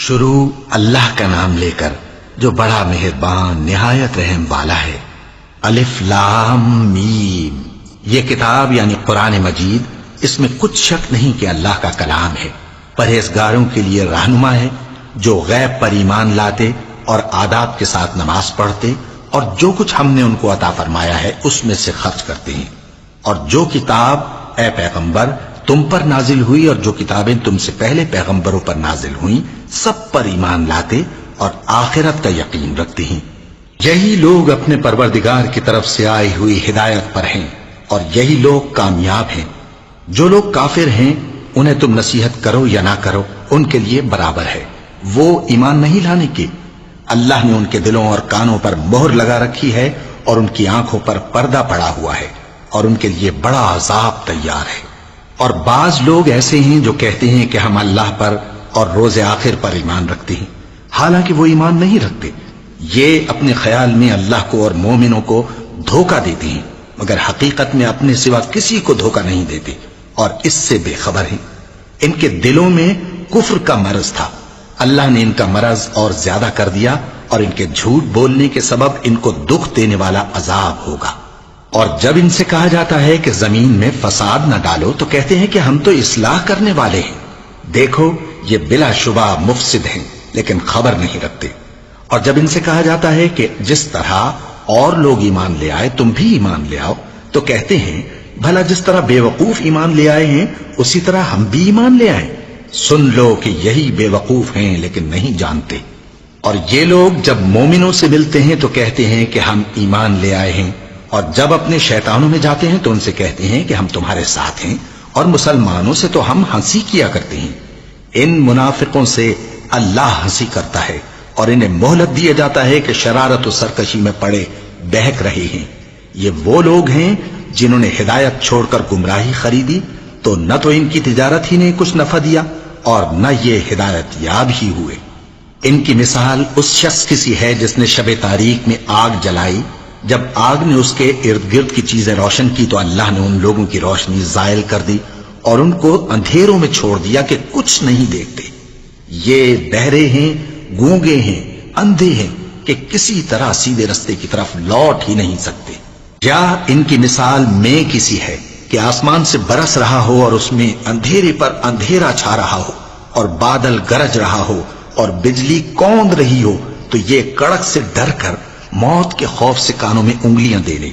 شروع اللہ کا نام لے کر جو بڑا مہربان نہایت رحم والا ہے۔ الف لام میم، یہ کتاب یعنی قرآن مجید، اس میں کچھ شک نہیں کہ اللہ کا کلام ہے، پرہیزگاروں کے لیے رہنما ہے، جو غیب پر ایمان لاتے اور آداب کے ساتھ نماز پڑھتے اور جو کچھ ہم نے ان کو عطا فرمایا ہے اس میں سے خرچ کرتے ہیں، اور جو کتاب اے پیغمبر تم پر نازل ہوئی اور جو کتابیں تم سے پہلے پیغمبروں پر نازل ہوئیں سب پر ایمان لاتے اور آخرت کا یقین رکھتے ہیں۔ یہی لوگ اپنے پروردگار کی طرف سے آئی ہوئی ہدایت پر ہیں اور یہی لوگ کامیاب ہیں۔ جو لوگ کافر ہیں انہیں تم نصیحت کرو یا نہ کرو ان کے لیے برابر ہے، وہ ایمان نہیں لانے کے۔ اللہ نے ان کے دلوں اور کانوں پر مہر لگا رکھی ہے اور ان کی آنکھوں پر پردہ پڑا ہوا ہے اور ان کے لیے بڑا عذاب تیار ہے۔ اور بعض لوگ ایسے ہیں جو کہتے ہیں کہ ہم اللہ پر اور روز آخر پر ایمان رکھتے ہیں، حالانکہ وہ ایمان نہیں رکھتے۔ یہ اپنے خیال میں اللہ کو اور مومنوں کو دھوکہ دیتے ہیں، مگر حقیقت میں اپنے سوا کسی کو دھوکہ نہیں دیتے اور اس سے بے خبر ہیں۔ ان کے دلوں میں کفر کا مرض تھا، اللہ نے ان کا مرض اور زیادہ کر دیا اور ان کے جھوٹ بولنے کے سبب ان کو دکھ دینے والا عذاب ہوگا۔ اور جب ان سے کہا جاتا ہے کہ زمین میں فساد نہ ڈالو تو کہتے ہیں کہ ہم تو اصلاح کرنے والے ہیں۔ دیکھو یہ بلا شبہ مفسد ہیں لیکن خبر نہیں رکھتے۔ اور جب ان سے کہا جاتا ہے کہ جس طرح اور لوگ ایمان لے آئے تم بھی ایمان لے آؤ تو کہتے ہیں بھلا جس طرح بے وقوف ایمان لے آئے ہیں اسی طرح ہم بھی ایمان لے آئیں۔ سن لو کہ یہی بے وقوف ہیں لیکن نہیں جانتے۔ اور یہ لوگ جب مومنوں سے ملتے ہیں تو کہتے ہیں کہ ہم ایمان لے آئے ہیں، اور جب اپنے شیطانوں میں جاتے ہیں تو ان سے کہتے ہیں کہ ہم تمہارے ساتھ ہیں، اور مسلمانوں سے تو ہم ہنسی کیا کرتے ہیں۔ ان منافقوں سے اللہ ہنسی کرتا ہے اور انہیں مہلت دیا جاتا ہے کہ شرارت و سرکشی میں پڑے بہک رہے ہیں۔ یہ وہ لوگ ہیں جنہوں نے ہدایت چھوڑ کر گمراہی خریدی، تو نہ تو ان کی تجارت ہی نے کچھ نفع دیا اور نہ یہ ہدایت یاب ہی ہوئے۔ ان کی مثال اس شخص کی سی ہے جس نے شب تاریک میں آگ جلائی، جب آگ نے اس کے ارد گرد کی چیزیں روشن کی تو اللہ نے ان لوگوں کی روشنی زائل کر دی اور ان کو اندھیروں میں چھوڑ دیا کہ کچھ نہیں دیکھتے۔ یہ بہرے ہیں، گونگے ہیں، اندھے ہیں کہ کسی طرح سیدھے رستے کی طرف لوٹ ہی نہیں سکتے۔ یا ان کی مثال میں کسی ہے کہ آسمان سے برس رہا ہو اور اس میں اندھیرے پر اندھیرا چھا رہا ہو اور بادل گرج رہا ہو اور بجلی کوند رہی ہو تو یہ کڑک سے ڈر کر موت کے خوف سے کانوں میں انگلیاں دے لے۔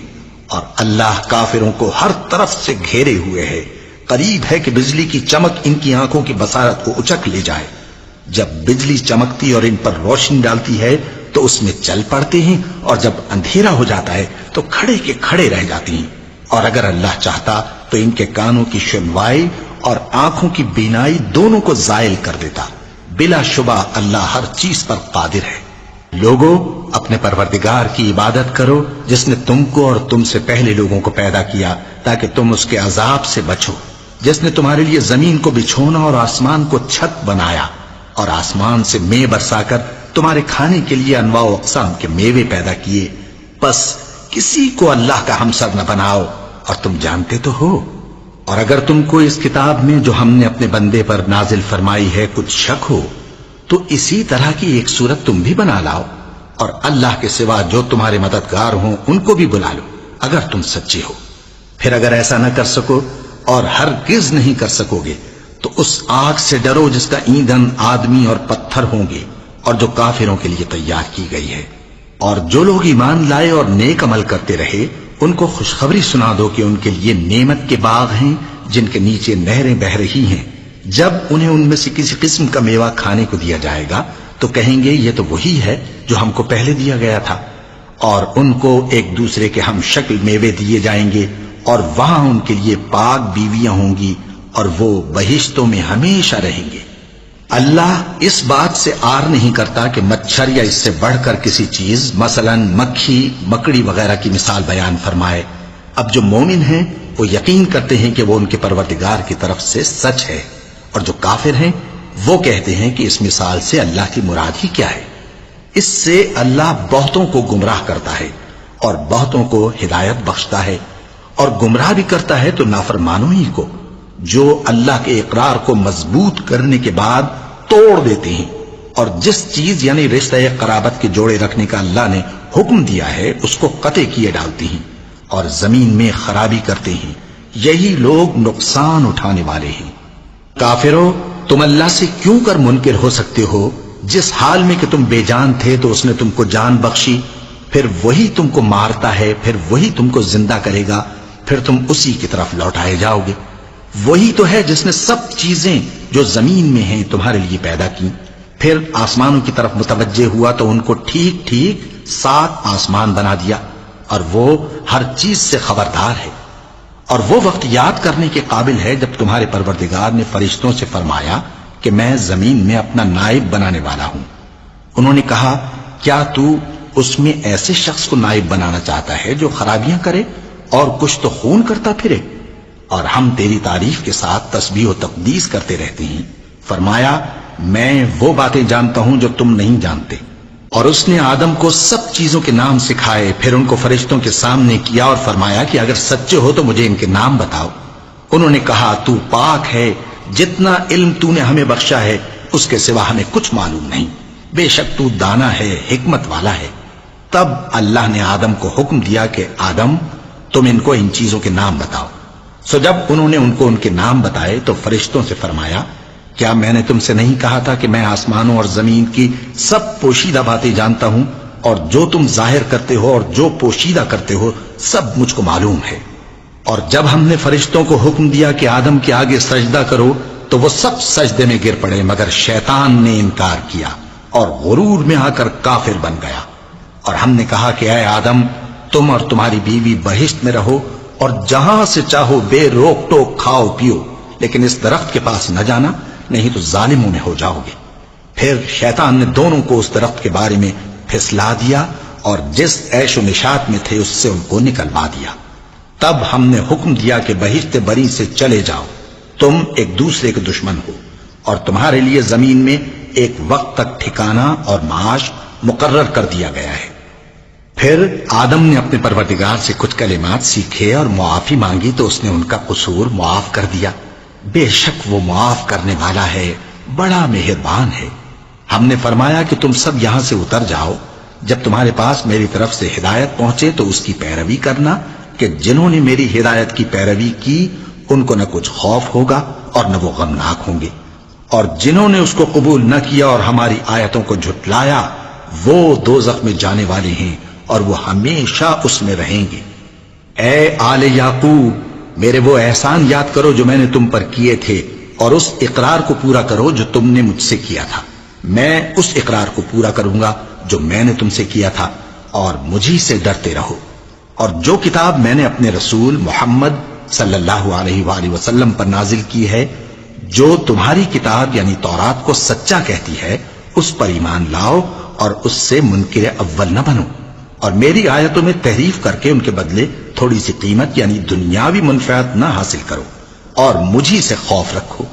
اور اللہ کافروں کو ہر طرف سے گھیرے ہوئے ہے، قریب ہے کہ بجلی کی چمک ان کی آنکھوں کی بصارت کو اچک لے جائے۔ جب بجلی چمکتی اور ان پر روشنی ڈالتی ہے تو اس میں چل پڑتے ہیں، اور جب اندھیرا ہو جاتا ہے تو کھڑے کے کھڑے رہ جاتے ہیں۔ اور اگر اللہ چاہتا تو ان کے کانوں کی سنوائی اور آنکھوں کی بینائی دونوں کو زائل کر دیتا۔ بلا شبہ اللہ ہر چیز پر قادر ہے۔ لوگوں اپنے پروردگار کی عبادت کرو جس نے تم کو اور تم سے پہلے لوگوں کو پیدا کیا تاکہ تم اس کے عذاب سے بچو، جس نے تمہارے لیے زمین کو بچھونا اور آسمان کو چھت بنایا اور آسمان سے مے برسا کر تمہارے کھانے کے لیے انواع و اقسام کے میوے پیدا کیے۔ بس کسی کو اللہ کا ہمسر نہ بناؤ اور تم جانتے تو ہو۔ اور اگر تم کو اس کتاب میں جو ہم نے اپنے بندے پر نازل فرمائی ہے کچھ شک ہو تو اسی طرح کی ایک صورت تم بھی بنا لاؤ، اور اللہ کے سوا جو تمہارے مددگار ہوں ان کو بھی بلا لو اگر تم سچے ہو۔ پھر اگر ایسا نہ کر سکو اور ہرگز نہیں کر سکو گے تو اس آگ سے ڈرو جس کا ایندھن آدمی اور پتھر ہوں گے اور جو کافروں کے لیے تیار کی گئی ہے۔ اور جو لوگ ایمان لائے اور نیک عمل کرتے رہے ان کو خوشخبری سنا دو کہ ان کے لیے نعمت کے باغ ہیں جن کے نیچے نہریں بہہ رہی ہیں۔ جب انہیں ان میں سے کسی قسم کا میوہ کھانے کو دیا جائے گا تو کہیں گے یہ تو وہی ہے جو ہم کو پہلے دیا گیا تھا، اور ان کو ایک دوسرے کے ہم شکل میوے دیے جائیں گے اور وہاں ان کے لیے پاک بیویاں ہوں گی اور وہ بہشتوں میں ہمیشہ رہیں گے۔ اللہ اس بات سے آر نہیں کرتا کہ مچھر یا اس سے بڑھ کر کسی چیز مثلا مکھی مکڑی وغیرہ کی مثال بیان فرمائے۔ اب جو مومن ہیں وہ یقین کرتے ہیں کہ وہ ان کے پروردگار کی طرف سے سچ ہے، اور جو کافر ہیں وہ کہتے ہیں کہ اس مثال سے اللہ کی مراد ہی کیا ہے۔ اس سے اللہ بہتوں کو گمراہ کرتا ہے اور بہتوں کو ہدایت بخشتا ہے، اور گمراہ بھی کرتا ہے تو نافرمانوں ہی کو، جو اللہ کے اقرار کو مضبوط کرنے کے بعد توڑ دیتے ہیں اور جس چیز یعنی رشتہ قرابت کے جوڑے رکھنے کا اللہ نے حکم دیا ہے اس کو قطع کیے ڈالتی ہیں اور زمین میں خرابی کرتے ہیں، یہی لوگ نقصان اٹھانے والے ہیں۔ کافرو، تم اللہ سے کیوں کر منکر ہو سکتے ہو؟ جس حال میں کہ تم بے جان تھے تو اس نے تم کو جان بخشی، پھر وہی تم کو مارتا ہے، پھر وہی تم کو زندہ کرے گا، پھر تم اسی کی طرف لوٹائے جاؤ گے۔ وہی تو ہے جس نے سب چیزیں جو زمین میں ہیں تمہارے لیے پیدا کی، پھر آسمانوں کی طرف متوجہ ہوا تو ان کو ٹھیک ٹھیک 7 آسمان بنا دیا، اور وہ ہر چیز سے خبردار ہے۔ اور وہ وقت یاد کرنے کے قابل ہے جب تمہارے پروردگار نے فرشتوں سے فرمایا کہ میں زمین میں اپنا نائب بنانے والا ہوں۔ انہوں نے کہا، کیا تو اس میں ایسے شخص کو نائب بنانا چاہتا ہے جو خرابیاں کرے اور کچھ تو خون کرتا پھرے؟ اور ہم تیری تعریف کے ساتھ تسبیح و تقدیس کرتے رہتے ہیں۔ فرمایا، میں وہ باتیں جانتا ہوں جو تم نہیں جانتے۔ اور اس نے آدم کو سب چیزوں کے نام سکھائے، پھر ان کو فرشتوں کے سامنے کیا اور فرمایا کہ اگر سچے ہو تو مجھے ان کے نام بتاؤ۔ انہوں نے کہا، تو پاک ہے، جتنا علم تو نے ہمیں بخشا ہے اس کے سوا ہمیں کچھ معلوم نہیں، بے شک تو دانا ہے، حکمت والا ہے۔ تب اللہ نے آدم کو حکم دیا کہ آدم، تم ان کو ان چیزوں کے نام بتاؤ۔ سو جب انہوں نے ان کو ان کے نام بتائے تو فرشتوں سے فرمایا، کیا میں نے تم سے نہیں کہا تھا کہ میں آسمانوں اور زمین کی سب پوشیدہ باتیں جانتا ہوں، اور جو تم ظاہر کرتے ہو اور جو پوشیدہ کرتے ہو سب مجھ کو معلوم ہے۔ اور جب ہم نے فرشتوں کو حکم دیا کہ آدم کے آگے سجدہ کرو تو وہ سب سجدے میں گر پڑے، مگر شیطان نے انکار کیا اور غرور میں آ کر کافر بن گیا۔ اور ہم نے کہا کہ اے آدم، تم اور تمہاری بیوی بہشت میں رہو اور جہاں سے چاہو بے روک ٹوک کھاؤ پیو، لیکن اس درخت کے پاس نہ جانا، نہیں تو ظالموں میں ہو جاؤ گے۔ پھر شیطان نے دونوں کو اس درخت کے بارے میں پھسلا دیا اور جس عیش و نشاط میں تھے اس سے ان کو نکلوا دیا۔ تب ہم نے حکم دیا کہ بہشت بری سے چلے جاؤ، تم ایک دوسرے کے دشمن ہو، اور تمہارے لیے زمین میں ایک وقت تک ٹھکانہ اور معاش مقرر کر دیا گیا ہے۔ پھر آدم نے اپنے پروردگار سے کچھ کلمات سیکھے اور معافی مانگی تو اس نے ان کا قصور معاف کر دیا۔ بے شک وہ معاف کرنے والا ہے، بڑا مہربان ہے۔ ہم نے فرمایا کہ تم سب یہاں سے اتر جاؤ، جب تمہارے پاس میری طرف سے ہدایت پہنچے تو اس کی پیروی کرنا، کہ جنہوں نے میری ہدایت کی پیروی کی ان کو نہ کچھ خوف ہوگا اور نہ وہ غمناک ہوں گے، اور جنہوں نے اس کو قبول نہ کیا اور ہماری آیتوں کو جھٹلایا وہ دوزخ میں جانے والے ہیں اور وہ ہمیشہ اس میں رہیں گے۔ اے آل یعقوب، میرے وہ احسان یاد کرو جو میں نے تم پر کیے تھے، اور اس اقرار کو پورا کرو جو تم نے مجھ سے کیا تھا۔ میں اس اقرار کو پورا کروں گا جو میں نے تم سے کیا تھا، اور مجھی سے ڈرتے رہو۔ اور جو کتاب میں نے اپنے رسول محمد صلی اللہ علیہ وآلہ وسلم پر نازل کی ہے، جو تمہاری کتاب یعنی تورات کو سچا کہتی ہے، اس پر ایمان لاؤ اور اس سے منکر اول نہ بنو، اور میری آیتوں میں تحریف کر کے ان کے بدلے تھوڑی سی قیمت یعنی دنیاوی منفعت نہ حاصل کرو، اور مجھی سے خوف رکھو،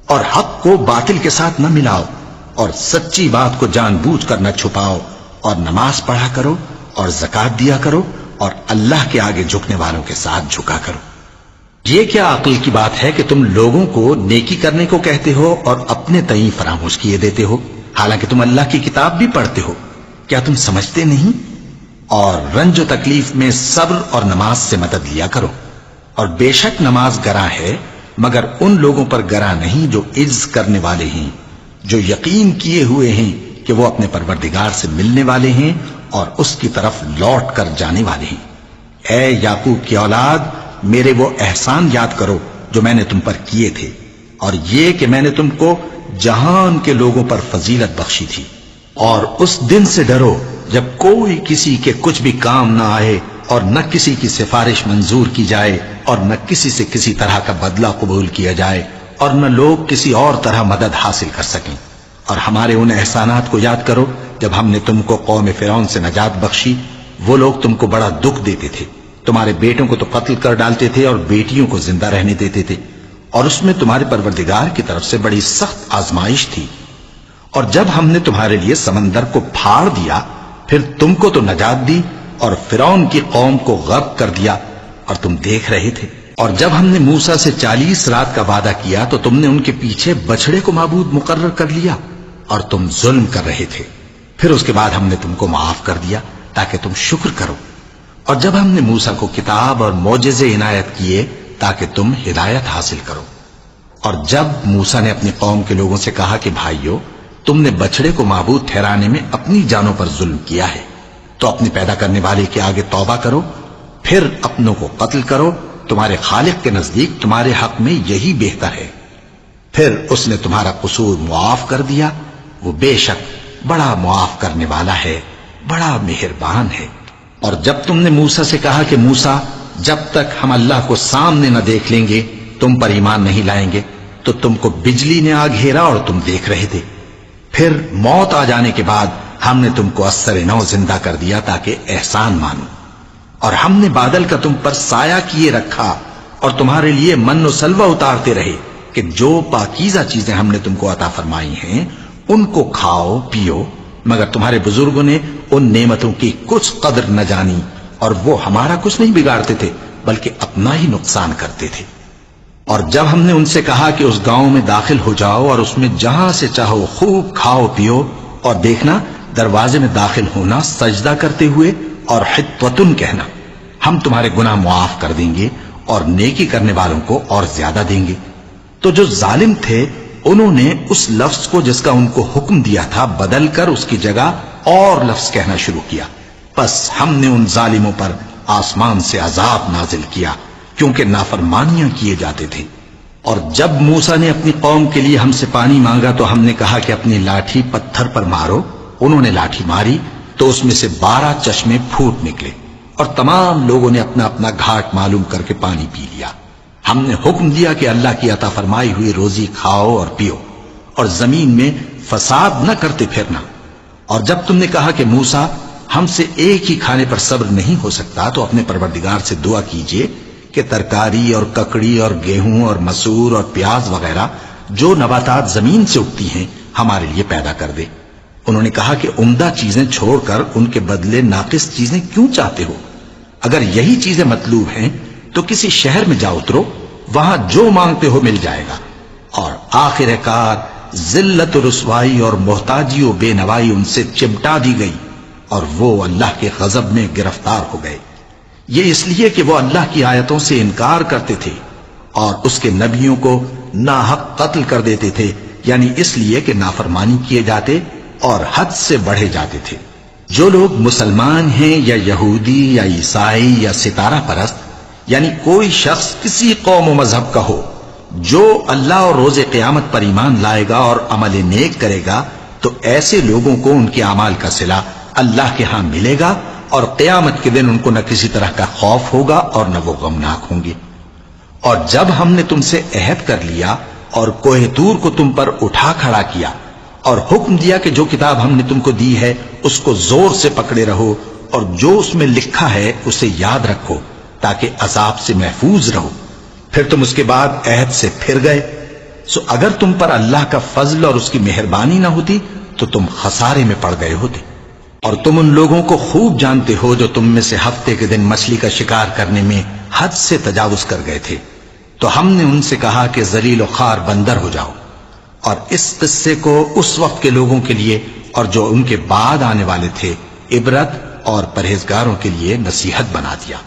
اور حق کو باطل کے ساتھ نہ ملاؤ، اور سچی بات کو جان بوجھ کر نہ چھپاؤ، اور نماز پڑھا کرو اور زکات دیا کرو، اور اللہ کے آگے جھکنے والوں کے ساتھ جھکا کرو۔ یہ کیا عقل کی بات ہے کہ تم لوگوں کو نیکی کرنے کو کہتے ہو اور اپنے تئیں فراموش کیے دیتے ہو، حالانکہ تم اللہ کی کتاب بھی پڑھتے ہو؟ کیا تم سمجھتے نہیں؟ اور رنج و تکلیف میں صبر اور نماز سے مدد لیا کرو، اور بے شک نماز گراں ہے، مگر ان لوگوں پر گراں نہیں جو عجز کرنے والے ہیں، جو یقین کیے ہوئے ہیں کہ وہ اپنے پروردگار سے ملنے والے ہیں اور اس کی طرف لوٹ کر جانے والے ہیں۔ اے یعقوب کی اولاد، میرے وہ احسان یاد کرو جو میں نے تم پر کیے تھے، اور یہ کہ میں نے تم کو جہان کے لوگوں پر فضیلت بخشی تھی۔ اور اس دن سے ڈرو جب کوئی کسی کے کچھ بھی کام نہ آئے، اور نہ کسی کی سفارش منظور کی جائے، اور نہ کسی سے کسی طرح کا بدلہ قبول کیا جائے، اور نہ لوگ کسی اور طرح مدد حاصل کر سکیں۔ اور ہمارے ان احسانات کو یاد کرو جب ہم نے تم کو قوم فرعون سے نجات بخشی۔ وہ لوگ تم کو بڑا دکھ دیتے تھے، تمہارے بیٹوں کو تو قتل کر ڈالتے تھے اور بیٹیوں کو زندہ رہنے دیتے تھے، اور اس میں تمہارے پروردگار کی طرف سے بڑی سخت آزمائش تھی۔ اور جب ہم نے تمہارے لیے سمندر کو پھاڑ دیا، پھر تم کو تو نجات دی اور فرعون کی قوم کو غرق کر دیا، اور تم دیکھ رہے تھے۔ اور جب ہم نے موسیٰ سے 40 رات کا وعدہ کیا تو تم نے ان کے پیچھے بچڑے کو معبود مقرر کر لیا، اور تم ظلم کر رہے تھے، پھر اس کے بعد ہم نے تم کو معاف کر دیا تاکہ تم شکر کرو، اور جب ہم نے موسیٰ کو کتاب اور معجزے عنایت کیے تاکہ تم ہدایت حاصل کرو، اور جب موسیٰ نے اپنی قوم کے لوگوں سے کہا کہ بھائیو، تم نے بچڑے کو معبود ٹھہرانے میں اپنی جانوں پر ظلم کیا ہے، تو اپنے پیدا کرنے والے کے آگے توبہ کرو، پھر اپنوں کو قتل کرو، تمہارے خالق کے نزدیک تمہارے حق میں یہی بہتر ہے، پھر اس نے تمہارا قصور معاف کر دیا، وہ بے شک بڑا معاف کرنے والا ہے، بڑا مہربان ہے۔ اور جب تم نے موسیٰ سے کہا کہ موسیٰ، جب تک ہم اللہ کو سامنے نہ دیکھ لیں گے تم پر ایمان نہیں لائیں گے، تو تم کو بجلی نے آ گھیرا اور تم دیکھ رہے تھے، پھر موت آ جانے کے بعد ہم نے تم کو اثر نو زندہ کر دیا تاکہ احسان مانو، اور ہم نے بادل کا تم پر سایہ کیے رکھا اور تمہارے لیے من و سلوہ اتارتے رہے کہ جو پاکیزہ چیزیں ہم نے تم کو عطا فرمائی ہیں ان کو کھاؤ پیو، مگر تمہارے بزرگوں نے ان نعمتوں کی کچھ قدر نہ جانی، اور وہ ہمارا کچھ نہیں بگاڑتے تھے بلکہ اپنا ہی نقصان کرتے تھے۔ اور جب ہم نے ان سے کہا کہ اس گاؤں میں داخل ہو جاؤ اور اس میں جہاں سے چاہو خوب کھاؤ پیو، اور دیکھنا دروازے میں داخل ہونا سجدہ کرتے ہوئے اور حطوتن کہنا، ہم تمہارے گناہ معاف کر دیں گے اور نیکی کرنے والوں کو اور زیادہ دیں گے، تو جو ظالم تھے انہوں نے اس لفظ کو جس کا ان کو حکم دیا تھا بدل کر اس کی جگہ اور لفظ کہنا شروع کیا، پس ہم نے ان ظالموں پر آسمان سے عذاب نازل کیا کیونکہ نافرمانیاں کیے جاتے تھے۔ اور جب موسیٰ نے اپنی قوم کے لیے ہم سے پانی مانگا تو ہم نے کہا کہ اپنی لاٹھی پتھر پر مارو، انہوں نے لاٹھی ماری تو اس میں سے 12 چشمے پھوٹ نکلے، اور تمام لوگوں نے اپنا اپنا گھاٹ معلوم کر کے پانی پی لیا۔ ہم نے حکم دیا کہ اللہ کی عطا فرمائی ہوئی روزی کھاؤ اور پیو، اور زمین میں فساد نہ کرتے پھرنا۔ اور جب تم نے کہا کہ موسیٰ، ہم سے ایک ہی کھانے پر صبر نہیں ہو سکتا، تو اپنے پروردگار سے دعا کیجئے کہ ترکاری اور ککڑی اور گیہوں اور مسور اور پیاز وغیرہ جو نباتات زمین سے اگتی ہیں ہمارے لیے پیدا کر دے۔ انہوں نے کہا کہ عمدہ چیزیں چھوڑ کر ان کے بدلے ناقص چیزیں کیوں چاہتے ہو؟ اگر یہی چیزیں مطلوب ہیں تو کسی شہر میں جا اترو، وہاں جو مانگتے ہو مل جائے گا۔ اور آخر کار ذلت و رسوائی اور محتاجی و بے نوائی ان سے چمٹا دی گئی، اور وہ اللہ کے غضب میں گرفتار ہو گئے، یہ اس لیے کہ وہ اللہ کی آیتوں سے انکار کرتے تھے اور اس کے نبیوں کو ناحق قتل کر دیتے تھے، یعنی اس لیے کہ نافرمانی کیے جاتے اور حد سے بڑھے جاتے تھے۔ جو لوگ مسلمان ہیں یا یہودی یا عیسائی یا ستارہ پرست، یعنی کوئی شخص کسی قوم و مذہب کا ہو، جو اللہ اور روز قیامت پر ایمان لائے گا اور عمل نیک کرے گا، تو ایسے لوگوں کو ان کے اعمال کا صلہ اللہ کے ہاں ملے گا، اور قیامت کے دن ان کو نہ کسی طرح کا خوف ہوگا اور نہ وہ غمناک ہوں گے۔ اور جب ہم نے تم سے عہد کر لیا اور کوہ طور کو تم پر اٹھا کھڑا کیا اور حکم دیا کہ جو کتاب ہم نے تم کو دی ہے اس کو زور سے پکڑے رہو، اور جو اس میں لکھا ہے اسے یاد رکھو تاکہ عذاب سے محفوظ رہو، پھر تم اس کے بعد عہد سے پھر گئے، سو اگر تم پر اللہ کا فضل اور اس کی مہربانی نہ ہوتی تو تم خسارے میں پڑ گئے ہوتے۔ اور تم ان لوگوں کو خوب جانتے ہو جو تم میں سے ہفتے کے دن مچھلی کا شکار کرنے میں حد سے تجاوز کر گئے تھے، تو ہم نے ان سے کہا کہ ذلیل و خوار بندر ہو جاؤ، اور اس قصے کو اس وقت کے لوگوں کے لیے اور جو ان کے بعد آنے والے تھے عبرت اور پرہیزگاروں کے لیے نصیحت بنا دیا۔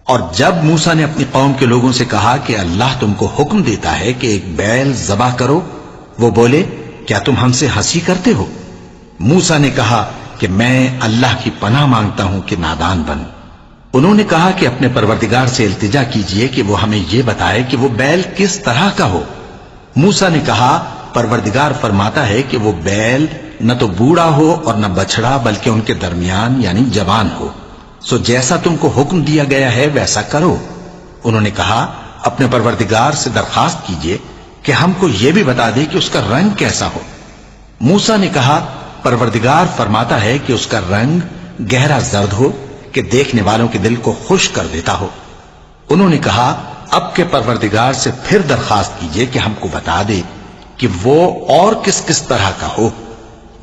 اور جب موسیٰ نے اپنی قوم کے لوگوں سے کہا کہ اللہ تم کو حکم دیتا ہے کہ ایک بیل ذبح کرو، وہ بولے کیا تم ہم سے ہنسی کرتے ہو؟ موسیٰ نے کہا کہ میں اللہ کی پناہ مانگتا ہوں کہ نادان بنوں۔ انہوں نے کہا کہ اپنے پروردگار سے التجا کیجئے کہ وہ ہمیں یہ بتائے کہ وہ بیل کس طرح کا ہو۔ موسیٰ نے کہا پروردگار فرماتا ہے کہ وہ بیل نہ تو بوڑھا ہو اور نہ بچڑا بلکہ ان کے درمیان یعنی جوان ہو، سو جیسا تم کو حکم دیا گیا ہے ویسا کرو۔ انہوں نے کہا اپنے پروردگار سے درخواست کیجئے کہ ہم کو یہ بھی بتا دے کہ اس کا رنگ کیسا ہو۔ موسیٰ نے کہا پروردگار فرماتا ہے کہ اس کا رنگ گہرا زرد ہو کہ دیکھنے والوں کے دل کو خوش کر دیتا ہو۔ انہوں نے کہا اب کے پروردگار سے پھر درخواست کیجئے کہ ہم کو بتا دے کہ وہ اور کس کس طرح کا ہو،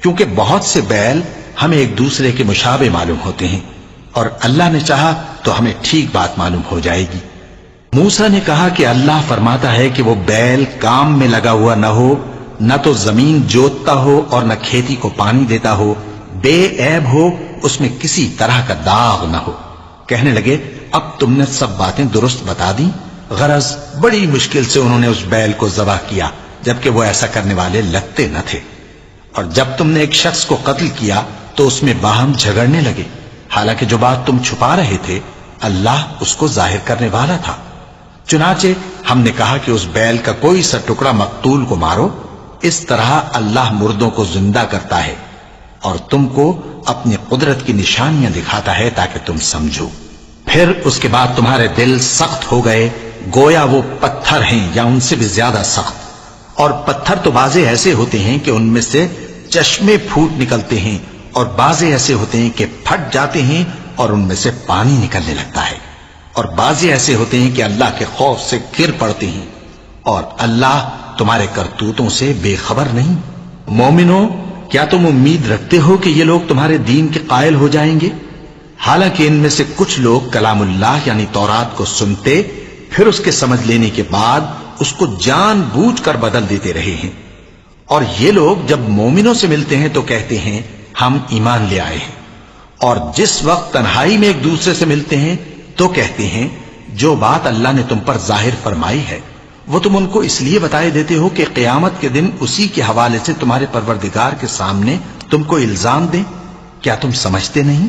کیونکہ بہت سے بیل ہمیں ایک دوسرے کے مشابہ معلوم ہوتے ہیں، اور اللہ نے چاہا تو ہمیں ٹھیک بات معلوم ہو جائے گی۔ موسیٰ نے کہا کہ اللہ فرماتا ہے کہ وہ بیل کام میں لگا ہوا نہ ہو نہ تو زمین جوتتا ہو اور نہ کھیتی کو پانی دیتا ہو، بے عیب ہو، اس میں کسی طرح کا داغ نہ ہو۔ کہنے لگے اب تم نے سب باتیں درست بتا دی۔ غرض بڑی مشکل سے انہوں نے اس بیل کو ذبح کیا، جبکہ وہ ایسا کرنے والے لگتے نہ تھے۔ اور جب تم نے ایک شخص کو قتل کیا تو اس میں باہم جھگڑنے لگے، حالانکہ جو بات تم چھپا رہے تھے اللہ اس کو ظاہر کرنے والا تھا۔ چنانچہ ہم نے کہا کہ اس بیل کا کوئی سا ٹکڑا مقتول کو مارو، اس طرح اللہ مردوں کو زندہ کرتا ہے اور تم کو اپنی قدرت کی نشانیاں دکھاتا ہے تاکہ تم سمجھو۔ پھر اس کے بعد تمہارے دل سخت ہو گئے، گویا وہ پتھر ہیں یا ان سے بھی زیادہ سخت۔ اور پتھر تو بعضے ایسے ہوتے ہیں کہ ان میں سے چشمے پھوٹ نکلتے ہیں، اور بعضے ایسے ہوتے ہیں کہ پھٹ جاتے ہیں اور ان میں سے پانی نکلنے لگتا ہے، اور بعضے ایسے ہوتے ہیں کہ اللہ کے خوف سے گر پڑتے ہیں، اور اللہ تمہارے کرتوتوں سے بے خبر نہیں۔ مومنو، کیا تم امید رکھتے ہو کہ یہ لوگ تمہارے دین کے قائل ہو جائیں گے؟ حالانکہ ان میں سے کچھ لوگ کلام اللہ یعنی تورات کو سنتے، پھر اس کے سمجھ لینے کے بعد اس کو جان بوجھ کر بدل دیتے رہے ہیں۔ اور یہ لوگ جب مومنوں سے ملتے ہیں تو کہتے ہیں ہم ایمان لے آئے ہیں، اور جس وقت تنہائی میں ایک دوسرے سے ملتے ہیں تو کہتے ہیں جو بات اللہ نے تم پر ظاہر فرمائی ہے وہ تم ان کو اس لیے بتائے دیتے ہو کہ قیامت کے دن اسی کے حوالے سے تمہارے پروردگار کے سامنے تم کو الزام دیں۔ کیا تم سمجھتے نہیں؟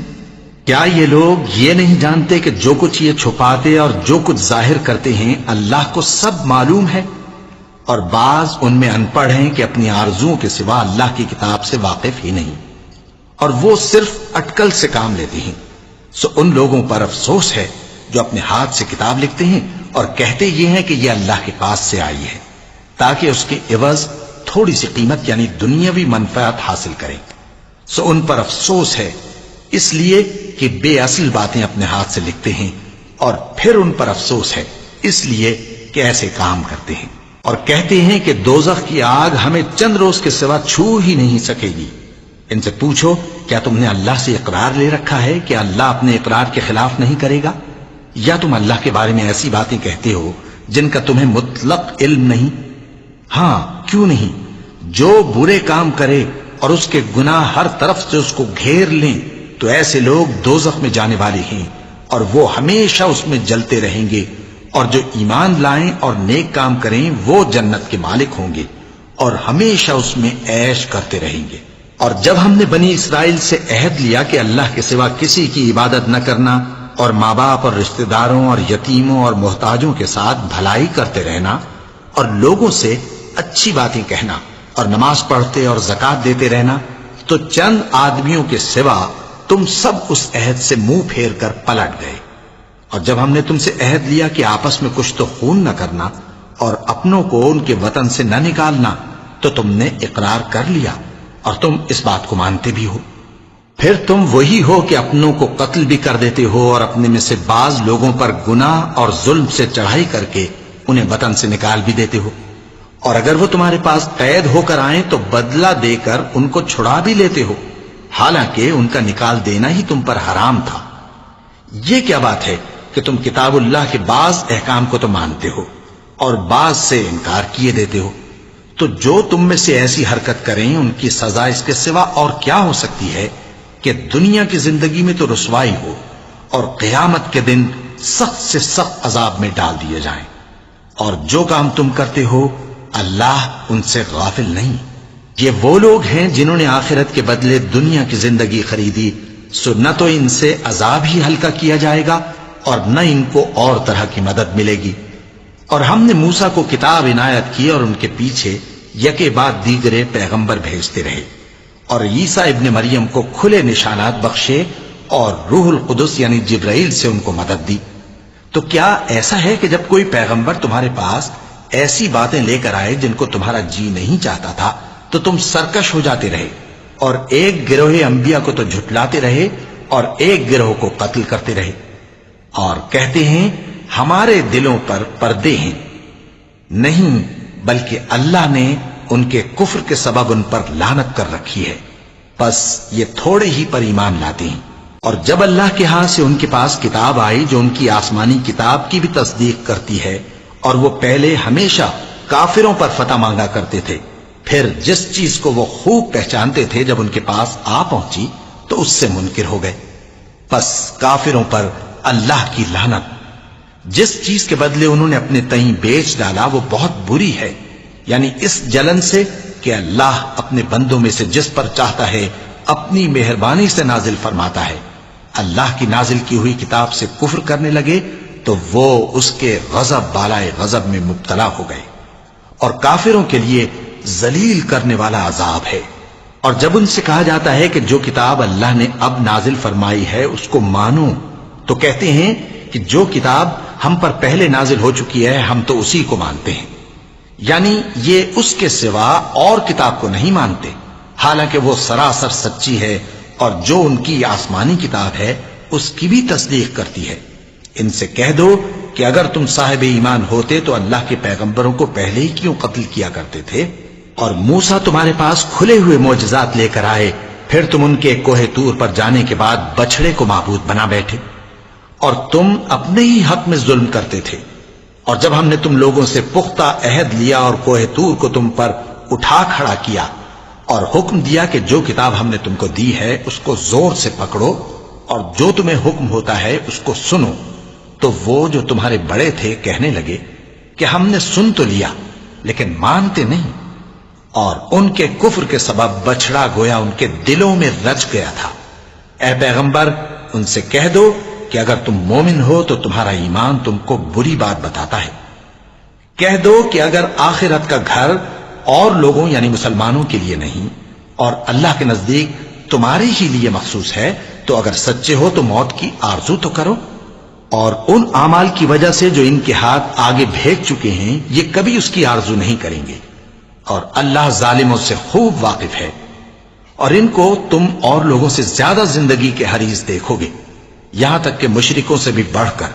کیا یہ لوگ یہ نہیں جانتے کہ جو کچھ یہ چھپاتے اور جو کچھ ظاہر کرتے ہیں اللہ کو سب معلوم ہے؟ اور بعض ان میں ان پڑھ ہیں کہ اپنی آرزوؤں کے سوا اللہ کی کتاب سے واقف ہی نہیں، اور وہ صرف اٹکل سے کام لیتے ہیں۔ سو ان لوگوں پر افسوس ہے جو اپنے ہاتھ سے کتاب لکھتے ہیں اور کہتے یہ ہیں کہ یہ اللہ کے پاس سے آئی ہے، تاکہ اس کے عوض تھوڑی سی قیمت یعنی دنیاوی منفعت حاصل کریں۔ سو ان پر افسوس ہے اس لیے کہ بے اصل باتیں اپنے ہاتھ سے لکھتے ہیں، اور پھر ان پر افسوس ہے اس لیے کہ ایسے کام کرتے ہیں، اور کہتے ہیں کہ دوزخ کی آگ ہمیں چند روز کے سوا چھو ہی نہیں سکے گی۔ ان سے پوچھو کیا تم نے اللہ سے اقرار لے رکھا ہے کہ اللہ اپنے اقرار کے خلاف نہیں کرے گا؟ یا تم اللہ کے بارے میں ایسی باتیں کہتے ہو جن کا تمہیں مطلق علم نہیں؟ ہاں کیوں نہیں، جو برے کام کرے اور اس کے گناہ ہر طرف سے اس کو گھیر لیں تو ایسے لوگ دوزخ میں جانے والے ہیں، اور وہ ہمیشہ اس میں جلتے رہیں گے، اور جو ایمان لائیں اور نیک کام کریں وہ جنت کے مالک ہوں گے اور ہمیشہ اس میں عیش کرتے رہیں گے۔ اور جب ہم نے بنی اسرائیل سے عہد لیا کہ اللہ کے سوا کسی کی عبادت نہ کرنا، اور ماں باپ اور رشتہ داروں اور یتیموں اور محتاجوں کے ساتھ بھلائی کرتے رہنا، اور لوگوں سے اچھی باتیں کہنا، اور نماز پڑھتے اور زکوٰۃ دیتے رہنا، تو چند آدمیوں کے سوا تم سب اس عہد سے منہ پھیر کر پلٹ گئے۔ اور جب ہم نے تم سے عہد لیا کہ آپس میں کچھ تو خون نہ کرنا اور اپنوں کو ان کے وطن سے نہ نکالنا، تو تم نے اقرار کر لیا اور تم اس بات کو مانتے بھی ہو۔ پھر تم وہی ہو کہ اپنوں کو قتل بھی کر دیتے ہو، اور اپنے میں سے بعض لوگوں پر گناہ اور ظلم سے چڑھائی کر کے انہیں وطن سے نکال بھی دیتے ہو، اور اگر وہ تمہارے پاس قید ہو کر آئیں تو بدلہ دے کر ان کو چھڑا بھی لیتے ہو، حالانکہ ان کا نکال دینا ہی تم پر حرام تھا۔ یہ کیا بات ہے کہ تم کتاب اللہ کے بعض احکام کو تو مانتے ہو اور بعض سے انکار کیے دیتے ہو؟ تو جو تم میں سے ایسی حرکت کریں ان کی سزا اس کے سوا اور کیا ہو سکتی ہے کہ دنیا کی زندگی میں تو رسوائی ہو اور قیامت کے دن سخت سے سخت عذاب میں ڈال دیے جائیں۔ اور جو کام تم کرتے ہو اللہ ان سے غافل نہیں۔ یہ وہ لوگ ہیں جنہوں نے آخرت کے بدلے دنیا کی زندگی خریدی، سو نہ تو ان سے عذاب ہی ہلکا کیا جائے گا اور نہ ان کو اور طرح کی مدد ملے گی۔ اور ہم نے موسیٰ کو کتاب عنایت کی اور ان کے پیچھے یکے بعد دیگرے پیغمبر بھیجتے رہے، اور عیسیٰ ابن مریم کو کھلے نشانات بخشے اور روح القدس یعنی جبرائیل سے ان کو مدد دی۔ تو کیا ایسا ہے کہ جب کوئی پیغمبر تمہارے پاس ایسی باتیں لے کر آئے جن کو تمہارا جی نہیں چاہتا تھا تو تم سرکش ہو جاتے رہے، اور ایک گروہ انبیاء کو تو جھٹلاتے رہے اور ایک گروہ کو قتل کرتے رہے، اور کہتے ہیں ہمارے دلوں پر پردے ہیں؟ نہیں، بلکہ اللہ نے ان کے کفر کے سبب ان پر لعنت کر رکھی ہے، بس یہ تھوڑے ہی پر ایمان لاتے ہیں۔ اور جب اللہ کے ہاں سے ان کے پاس کتاب آئی جو ان کی آسمانی کتاب کی بھی تصدیق کرتی ہے، اور وہ پہلے ہمیشہ کافروں پر فتح مانگا کرتے تھے، پھر جس چیز کو وہ خوب پہچانتے تھے جب ان کے پاس آ پہنچی تو اس سے منکر ہو گئے۔ پس کافروں پر اللہ کی لعنت۔ جس چیز کے بدلے انہوں نے اپنے تئیں بیچ ڈالا وہ بہت بری ہے، یعنی اس جلن سے کہ اللہ اپنے بندوں میں سے جس پر چاہتا ہے اپنی مہربانی سے نازل فرماتا ہے۔ اللہ کی نازل کی ہوئی کتاب سے کفر کرنے لگے تو وہ اس کے غضب بالائے غضب میں مبتلا ہو گئے، اور کافروں کے لیے ذلیل کرنے والا عذاب ہے۔ اور جب ان سے کہا جاتا ہے کہ جو کتاب اللہ نے اب نازل فرمائی ہے اس کو مانو، تو کہتے ہیں کہ جو کتاب ہم پر پہلے نازل ہو چکی ہے ہم تو اسی کو مانتے ہیں، یعنی یہ اس کے سوا اور کتاب کو نہیں مانتے، حالانکہ وہ سراسر سچی ہے، اور جو ان کی آسمانی کتاب ہے اس کی بھی تصدیق کرتی ہے۔ ان سے کہہ دو کہ اگر تم صاحب ایمان ہوتے تو اللہ کے پیغمبروں کو پہلے ہی کیوں قتل کیا کرتے تھے؟ اور موسیٰ تمہارے پاس کھلے ہوئے معجزات لے کر آئے، پھر تم ان کے کوہ طور پر جانے کے بعد بچڑے کو معبود بنا بیٹھے، اور تم اپنے ہی حق میں ظلم کرتے تھے۔ اور جب ہم نے تم لوگوں سے پختہ عہد لیا اور کوہ طور کو تم پر اٹھا کھڑا کیا اور حکم دیا کہ جو کتاب ہم نے تم کو دی ہے اس کو زور سے پکڑو اور جو تمہیں حکم ہوتا ہے اس کو سنو، تو وہ جو تمہارے بڑے تھے کہنے لگے کہ ہم نے سن تو لیا لیکن مانتے نہیں، اور ان کے کفر کے سبب بچڑا گویا ان کے دلوں میں رچ گیا تھا۔ اے پیغمبر ان سے کہہ دو کہ اگر تم مومن ہو تو تمہارا ایمان تم کو بری بات بتاتا ہے۔ کہہ دو کہ اگر آخرت کا گھر اور لوگوں یعنی مسلمانوں کے لیے نہیں اور اللہ کے نزدیک تمہارے ہی لیے مخصوص ہے تو اگر سچے ہو تو موت کی آرزو تو کرو، اور ان اعمال کی وجہ سے جو ان کے ہاتھ آگے بھیج چکے ہیں یہ کبھی اس کی آرزو نہیں کریں گے، اور اللہ ظالموں سے خوب واقف ہے۔ اور ان کو تم اور لوگوں سے زیادہ زندگی کے حریص دیکھو گے، یہاں تک کہ مشرکوں سے بھی بڑھ کر۔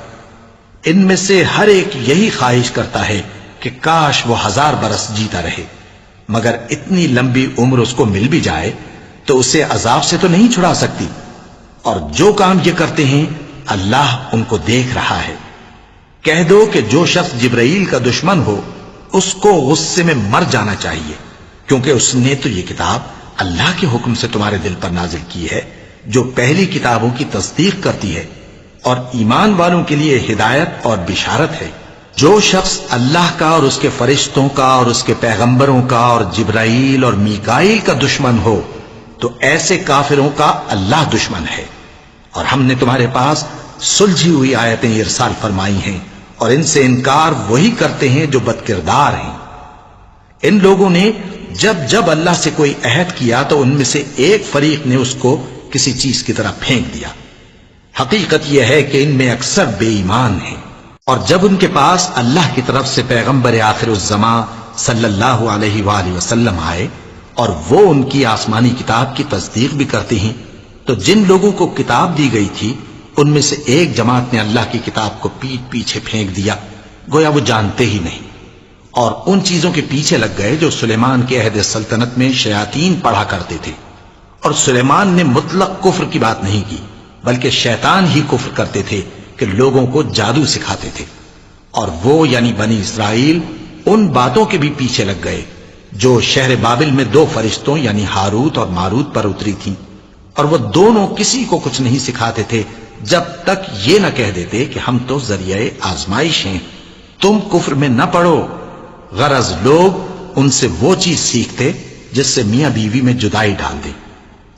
ان میں سے ہر ایک یہی خواہش کرتا ہے کہ کاش وہ 1000 برس جیتا رہے، مگر اتنی لمبی عمر اس کو مل بھی جائے تو اسے عذاب سے تو نہیں چھڑا سکتی، اور جو کام یہ کرتے ہیں اللہ ان کو دیکھ رہا ہے۔ کہہ دو کہ جو شخص جبرائیل کا دشمن ہو اس کو غصے میں مر جانا چاہیے، کیونکہ اس نے تو یہ کتاب اللہ کے حکم سے تمہارے دل پر نازل کی ہے جو پہلی کتابوں کی تصدیق کرتی ہے، اور ایمان والوں کے لیے ہدایت اور بشارت ہے۔ جو شخص اللہ کا اور اس کے فرشتوں کا اور اس کے پیغمبروں کا اور جبرائیل اور میکائیل کا دشمن ہو تو ایسے کافروں کا اللہ دشمن ہے۔ اور ہم نے تمہارے پاس سلجھی ہوئی آیتیں ارسال فرمائی ہیں، اور ان سے انکار وہی کرتے ہیں جو بدکردار ہیں۔ ان لوگوں نے جب جب اللہ سے کوئی عہد کیا تو ان میں سے ایک فریق نے اس کو کسی چیز کی طرح پھینک دیا۔ حقیقت یہ ہے کہ ان میں اکثر بے ایمان ہیں، اور جب ان کے پاس اللہ کی طرف سے پیغمبر آخر الزماں صلی اللہ علیہ وآلہ وسلم آئے اور وہ ان کی آسمانی کتاب کی تصدیق بھی کرتے ہیں، تو جن لوگوں کو کتاب دی گئی تھی ان میں سے ایک جماعت نے اللہ کی کتاب کو پیٹ پیچھے پھینک دیا، گویا وہ جانتے ہی نہیں، اور ان چیزوں کے پیچھے لگ گئے جو سلیمان کے عہد سلطنت میں شیاطین پڑھا کرتے تھے۔ اور سلیمان نے مطلق کفر کی بات نہیں کی، بلکہ شیطان ہی کفر کرتے تھے کہ لوگوں کو جادو سکھاتے تھے، اور وہ یعنی بنی اسرائیل ان باتوں کے بھی پیچھے لگ گئے جو شہر بابل میں 2 فرشتوں یعنی ہاروت اور ماروت پر اتری تھیں، اور وہ دونوں کسی کو کچھ نہیں سکھاتے تھے جب تک یہ نہ کہہ دیتے کہ ہم تو ذریعہ آزمائش ہیں، تم کفر میں نہ پڑو۔ غرض لوگ ان سے وہ چیز سیکھتے جس سے میاں بیوی میں جدائی ڈال دے،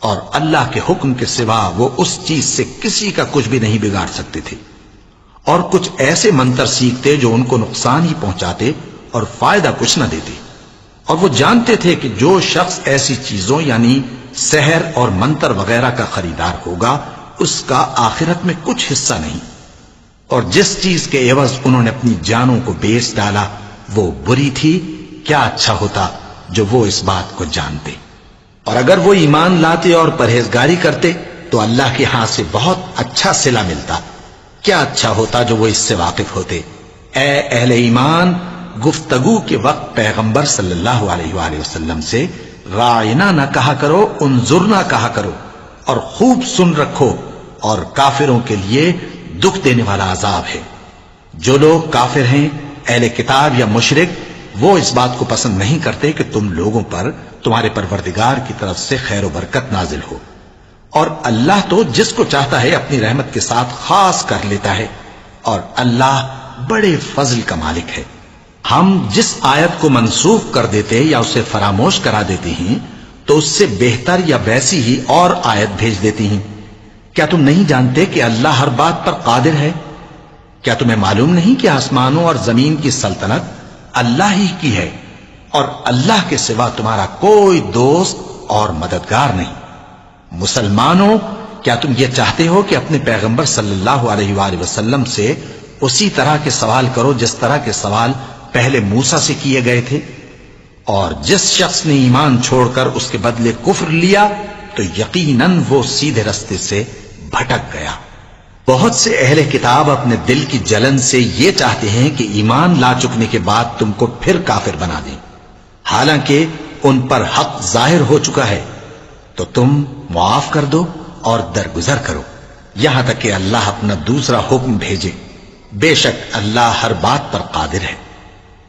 اور اللہ کے حکم کے سوا وہ اس چیز سے کسی کا کچھ بھی نہیں بگاڑ سکتے تھے، اور کچھ ایسے منتر سیکھتے جو ان کو نقصان ہی پہنچاتے اور فائدہ کچھ نہ دیتے، اور وہ جانتے تھے کہ جو شخص ایسی چیزوں یعنی سحر اور منتر وغیرہ کا خریدار ہوگا اس کا آخرت میں کچھ حصہ نہیں، اور جس چیز کے عوض انہوں نے اپنی جانوں کو بیچ ڈالا وہ بری تھی، کیا اچھا ہوتا جو وہ اس بات کو جانتے۔ اور اگر وہ ایمان لاتے اور پرہیزگاری کرتے تو اللہ کے ہاں سے بہت اچھا صلہ ملتا، کیا اچھا ہوتا جو وہ اس سے واقف ہوتے۔ اے اہل ایمان، گفتگو کے وقت پیغمبر صلی اللہ علیہ وآلہ وسلم سے رائنا نہ کہا کرو، انظرنا کہا کرو، اور خوب سن رکھو، اور کافروں کے لیے دکھ دینے والا عذاب ہے۔ جو لوگ کافر ہیں، اہل کتاب یا مشرک، وہ اس بات کو پسند نہیں کرتے کہ تم لوگوں پر تمہارے پروردگار کی طرف سے خیر و برکت نازل ہو، اور اللہ تو جس کو چاہتا ہے اپنی رحمت کے ساتھ خاص کر لیتا ہے، اور اللہ بڑے فضل کا مالک ہے۔ ہم جس آیت کو منسوخ کر دیتے یا اسے فراموش کرا دیتے ہیں تو اس سے بہتر یا ویسی ہی اور آیت بھیج دیتی ہیں۔ کیا تم نہیں جانتے کہ اللہ ہر بات پر قادر ہے؟ کیا تمہیں معلوم نہیں کہ آسمانوں اور زمین کی سلطنت اللہ ہی کی ہے، اور اللہ کے سوا تمہارا کوئی دوست اور مددگار نہیں؟ مسلمانوں، کیا تم یہ چاہتے ہو کہ اپنے پیغمبر صلی اللہ علیہ وآلہ وسلم سے اسی طرح کے سوال کرو جس طرح کے سوال پہلے موسیٰ سے کیے گئے تھے؟ اور جس شخص نے ایمان چھوڑ کر اس کے بدلے کفر لیا تو یقیناً وہ سیدھے رستے سے بھٹک گیا۔ بہت سے اہل کتاب اپنے دل کی جلن سے یہ چاہتے ہیں کہ ایمان لا چکنے کے بعد تم کو پھر کافر بنا دیں، حالانکہ ان پر حق ظاہر ہو چکا ہے، تو تم معاف کر دو اور درگزر کرو یہاں تک کہ اللہ اپنا دوسرا حکم بھیجے۔ بے شک اللہ ہر بات پر قادر ہے۔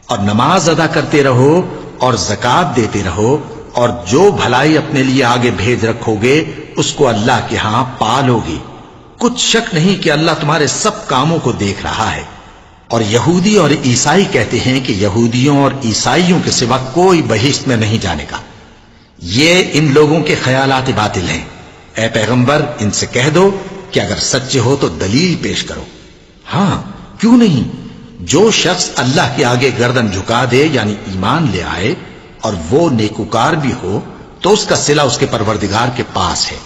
اور نماز ادا کرتے رہو اور زکوٰۃ دیتے رہو، اور جو بھلائی اپنے لیے آگے بھیج رکھو گے اس کو اللہ کے ہاں پالو گے۔ کچھ شک نہیں کہ اللہ تمہارے سب کاموں کو دیکھ رہا ہے۔ اور یہودی اور عیسائی کہتے ہیں کہ یہودیوں اور عیسائیوں کے سوا کوئی بہشت میں نہیں جانے گا۔ یہ ان لوگوں کے خیالات باطل ہیں۔ اے پیغمبر، ان سے کہہ دو کہ اگر سچے ہو تو دلیل پیش کرو۔ ہاں، کیوں نہیں؟ جو شخص اللہ کے آگے گردن جھکا دے یعنی ایمان لے آئے اور وہ نیکوکار بھی ہو تو اس کا صلہ اس کے پروردگار کے پاس ہے،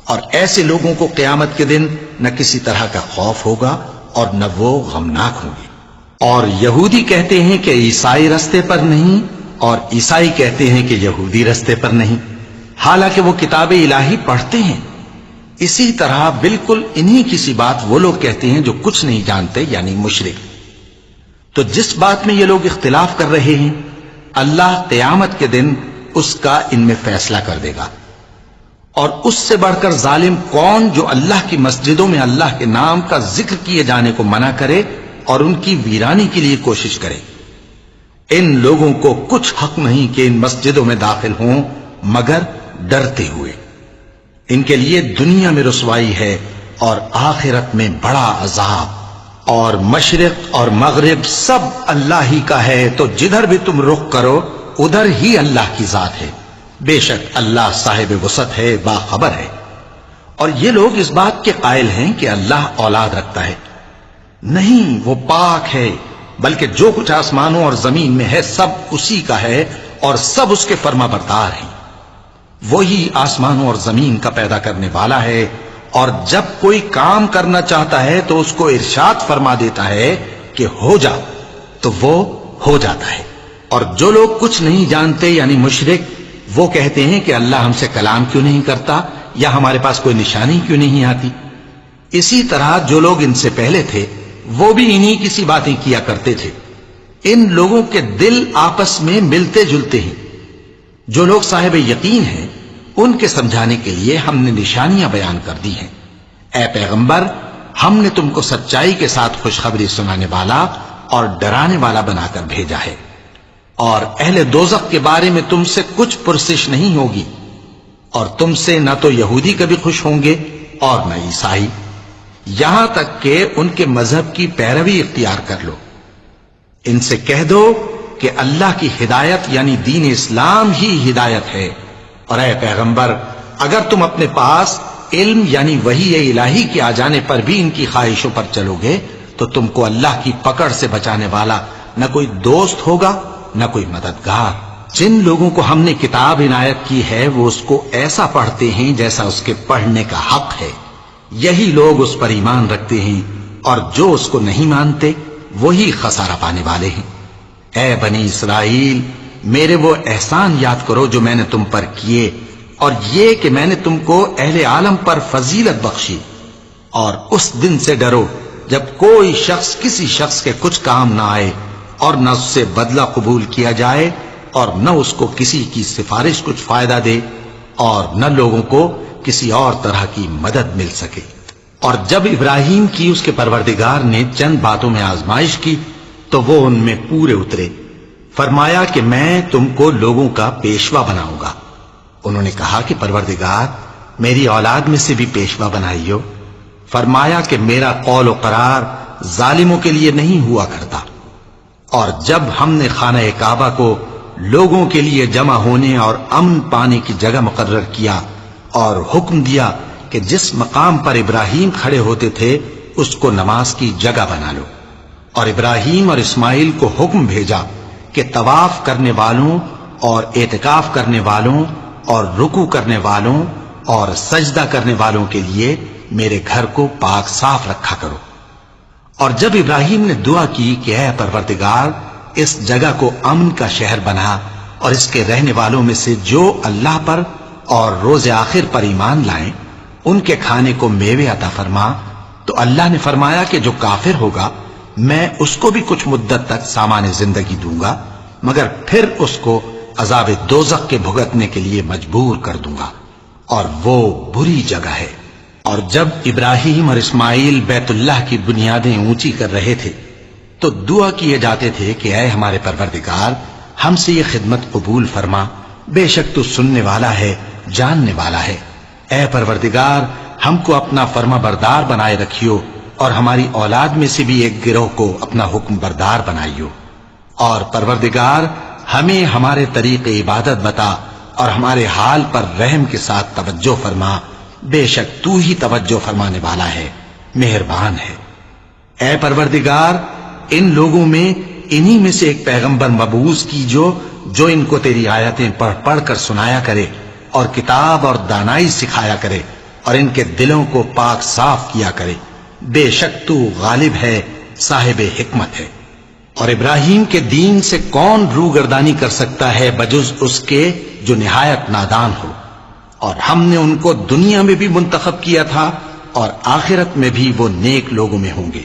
اور ایسے لوگوں کو قیامت کے دن نہ کسی طرح کا خوف ہوگا اور نہ وہ غمناک ہوں گے۔ اور یہودی کہتے ہیں کہ عیسائی رستے پر نہیں، اور عیسائی کہتے ہیں کہ یہودی رستے پر نہیں، حالانکہ وہ کتاب الہی پڑھتے ہیں۔ اسی طرح بالکل انہی کسی بات وہ لوگ کہتے ہیں جو کچھ نہیں جانتے یعنی مشرک۔ تو جس بات میں یہ لوگ اختلاف کر رہے ہیں اللہ قیامت کے دن اس کا ان میں فیصلہ کر دے گا۔ اور اس سے بڑھ کر ظالم کون جو اللہ کی مسجدوں میں اللہ کے نام کا ذکر کیے جانے کو منع کرے اور ان کی ویرانی کے لیے کوشش کرے۔ ان لوگوں کو کچھ حق نہیں کہ ان مسجدوں میں داخل ہوں مگر ڈرتے ہوئے۔ ان کے لیے دنیا میں رسوائی ہے اور آخرت میں بڑا عذاب۔ اور مشرق اور مغرب سب اللہ ہی کا ہے، تو جدھر بھی تم رخ کرو ادھر ہی اللہ کی ذات ہے۔ بے شک اللہ صاحب وسعت ہے، باخبر ہے۔ اور یہ لوگ اس بات کے قائل ہیں کہ اللہ اولاد رکھتا ہے۔ نہیں، وہ پاک ہے، بلکہ جو کچھ آسمانوں اور زمین میں ہے سب اسی کا ہے اور سب اس کے فرما بردار ہیں۔ وہی آسمانوں اور زمین کا پیدا کرنے والا ہے، اور جب کوئی کام کرنا چاہتا ہے تو اس کو ارشاد فرما دیتا ہے کہ ہو جا، تو وہ ہو جاتا ہے۔ اور جو لوگ کچھ نہیں جانتے یعنی مشرک، وہ کہتے ہیں کہ اللہ ہم سے کلام کیوں نہیں کرتا یا ہمارے پاس کوئی نشانی کیوں نہیں آتی۔ اسی طرح جو لوگ ان سے پہلے تھے وہ بھی انہی کسی باتیں کیا کرتے تھے۔ ان لوگوں کے دل آپس میں ملتے جلتے ہیں۔ جو لوگ صاحب یقین ہیں ان کے سمجھانے کے لیے ہم نے نشانیاں بیان کر دی ہیں۔ اے پیغمبر، ہم نے تم کو سچائی کے ساتھ خوشخبری سنانے والا اور ڈرانے والا بنا کر بھیجا ہے، اور اہل دوزخ کے بارے میں تم سے کچھ پرسش نہیں ہوگی، اور تم سے نہ تو یہودی کبھی خوش ہوں گے اور نہ عیسائی، یہاں تک کہ ان کے مذہب کی پیروی اختیار کر لو۔ ان سے کہہ دو کہ اللہ کی ہدایت یعنی دین اسلام ہی ہدایت ہے، اور اے پیغمبر اگر تم اپنے پاس علم یعنی وحی الہی کے آ جانے پر بھی ان کی خواہشوں پر چلو گے تو تم کو اللہ کی پکڑ سے بچانے والا نہ کوئی دوست ہوگا نہ کوئی مددگار۔ جن لوگوں کو ہم نے کتاب عنایت کی ہے وہ اس کو ایسا پڑھتے ہیں جیسا اس کے پڑھنے کا حق ہے، یہی لوگ اس پر ایمان رکھتے ہیں، اور جو اس کو نہیں مانتے وہی خسارہ پانے والے ہیں۔ اے بنی اسرائیل، میرے وہ احسان یاد کرو جو میں نے تم پر کیے، اور یہ کہ میں نے تم کو اہل عالم پر فضیلت بخشی، اور اس دن سے ڈرو جب کوئی شخص کسی شخص کے کچھ کام نہ آئے اور نہ اس سے بدلہ قبول کیا جائے اور نہ اس کو کسی کی سفارش کچھ فائدہ دے اور نہ لوگوں کو کسی اور طرح کی مدد مل سکے۔ اور جب ابراہیم کی اس کے پروردگار نے چند باتوں میں آزمائش کی تو وہ ان میں پورے اترے، فرمایا کہ میں تم کو لوگوں کا پیشوا بناؤں گا۔ انہوں نے کہا کہ پروردگار میری اولاد میں سے بھی پیشوا بنائیو۔ فرمایا کہ میرا قول و قرار ظالموں کے لیے نہیں ہوا کرتا۔ اور جب ہم نے خانہ کعبہ کو لوگوں کے لیے جمع ہونے اور امن پانے کی جگہ مقرر کیا اور حکم دیا کہ جس مقام پر ابراہیم کھڑے ہوتے تھے اس کو نماز کی جگہ بنا لو، اور ابراہیم اور اسماعیل کو حکم بھیجا کہ طواف کرنے والوں اور اعتکاف کرنے والوں اور رکوع کرنے والوں اور سجدہ کرنے والوں کے لیے میرے گھر کو پاک صاف رکھا کرو۔ اور جب ابراہیم نے دعا کی کہ اے پروردگار اس جگہ کو امن کا شہر بنا، اور اس کے رہنے والوں میں سے جو اللہ پر اور روز آخر پر ایمان لائیں ان کے کھانے کو میوے عطا فرما، تو اللہ نے فرمایا کہ جو کافر ہوگا میں اس کو بھی کچھ مدت تک سامان زندگی دوں گا، مگر پھر اس کو عذاب دوزخ کے بھگتنے کے لیے مجبور کر دوں گا، اور وہ بری جگہ ہے۔ اور جب ابراہیم اور اسماعیل بیت اللہ کی بنیادیں اونچی کر رہے تھے تو دعا کیے جاتے تھے کہ اے ہمارے پروردگار ہم سے یہ خدمت قبول فرما، بے شک تو سننے والا ہے، جاننے والا ہے۔ اے پروردگار ہم کو اپنا فرما بردار بنائے رکھیو، اور ہماری اولاد میں سے بھی ایک گروہ کو اپنا حکم بردار بنائیو۔ اور پروردگار ہمیں ہمارے طریق عبادت بتا اور ہمارے حال پر رحم کے ساتھ توجہ فرما، بے شک تو ہی توجہ فرمانے والا ہے، مہربان ہے۔ اے پروردگار ان لوگوں میں انہی میں سے ایک پیغمبر مبعوث کی جو ان کو تیری آیتیں پڑھ پڑھ کر سنایا کرے اور کتاب اور دانائی سکھایا کرے اور ان کے دلوں کو پاک صاف کیا کرے، بے شک تو غالب ہے، صاحب حکمت ہے۔ اور ابراہیم کے دین سے کون روگردانی کر سکتا ہے بجز اس کے جو نہایت نادان ہو، اور ہم نے ان کو دنیا میں بھی منتخب کیا تھا اور آخرت میں بھی وہ نیک لوگوں میں ہوں گے۔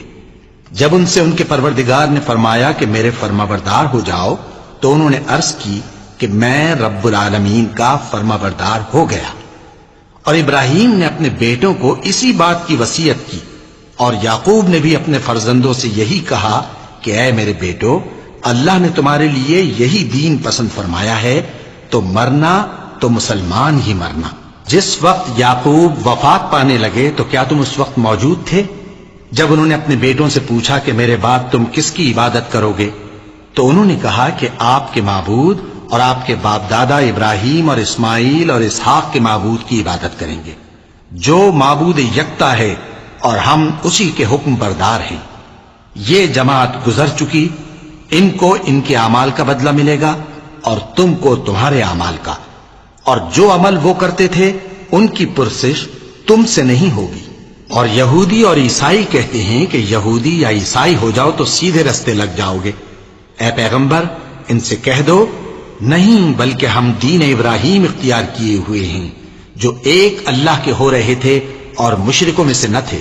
جب ان سے ان کے پروردگار نے فرمایا کہ میرے فرما بردار ہو جاؤ تو انہوں نے عرض کی کہ میں رب العالمین کا فرما بردار ہو گیا۔ اور ابراہیم نے اپنے بیٹوں کو اسی بات کی وصیت کی، اور یعقوب نے بھی اپنے فرزندوں سے یہی کہا کہ اے میرے بیٹو، اللہ نے تمہارے لیے یہی دین پسند فرمایا ہے، تو مرنا تو مسلمان ہی مرنا۔ جس وقت یعقوب وفات پانے لگے تو کیا تم اس وقت موجود تھے؟ جب انہوں نے اپنے بیٹوں سے پوچھا کہ میرے بعد تم کس کی عبادت کرو گے، تو انہوں نے کہا کہ آپ کے معبود اور آپ کے باپ دادا ابراہیم اور اسماعیل اور اسحاق کے معبود کی عبادت کریں گے، جو معبود یکتا ہے اور ہم اسی کے حکم بردار ہیں۔ یہ جماعت گزر چکی، ان کو ان کے اعمال کا بدلہ ملے گا اور تم کو تمہارے اعمال کا، اور جو عمل وہ کرتے تھے ان کی پرسش تم سے نہیں ہوگی۔ اور یہودی اور عیسائی کہتے ہیں کہ یہودی یا عیسائی ہو جاؤ تو سیدھے رستے لگ جاؤ گے۔ اے پیغمبر ان سے کہہ دو نہیں، بلکہ ہم دین ابراہیم اختیار کیے ہوئے ہیں جو ایک اللہ کے ہو رہے تھے اور مشرکوں میں سے نہ تھے۔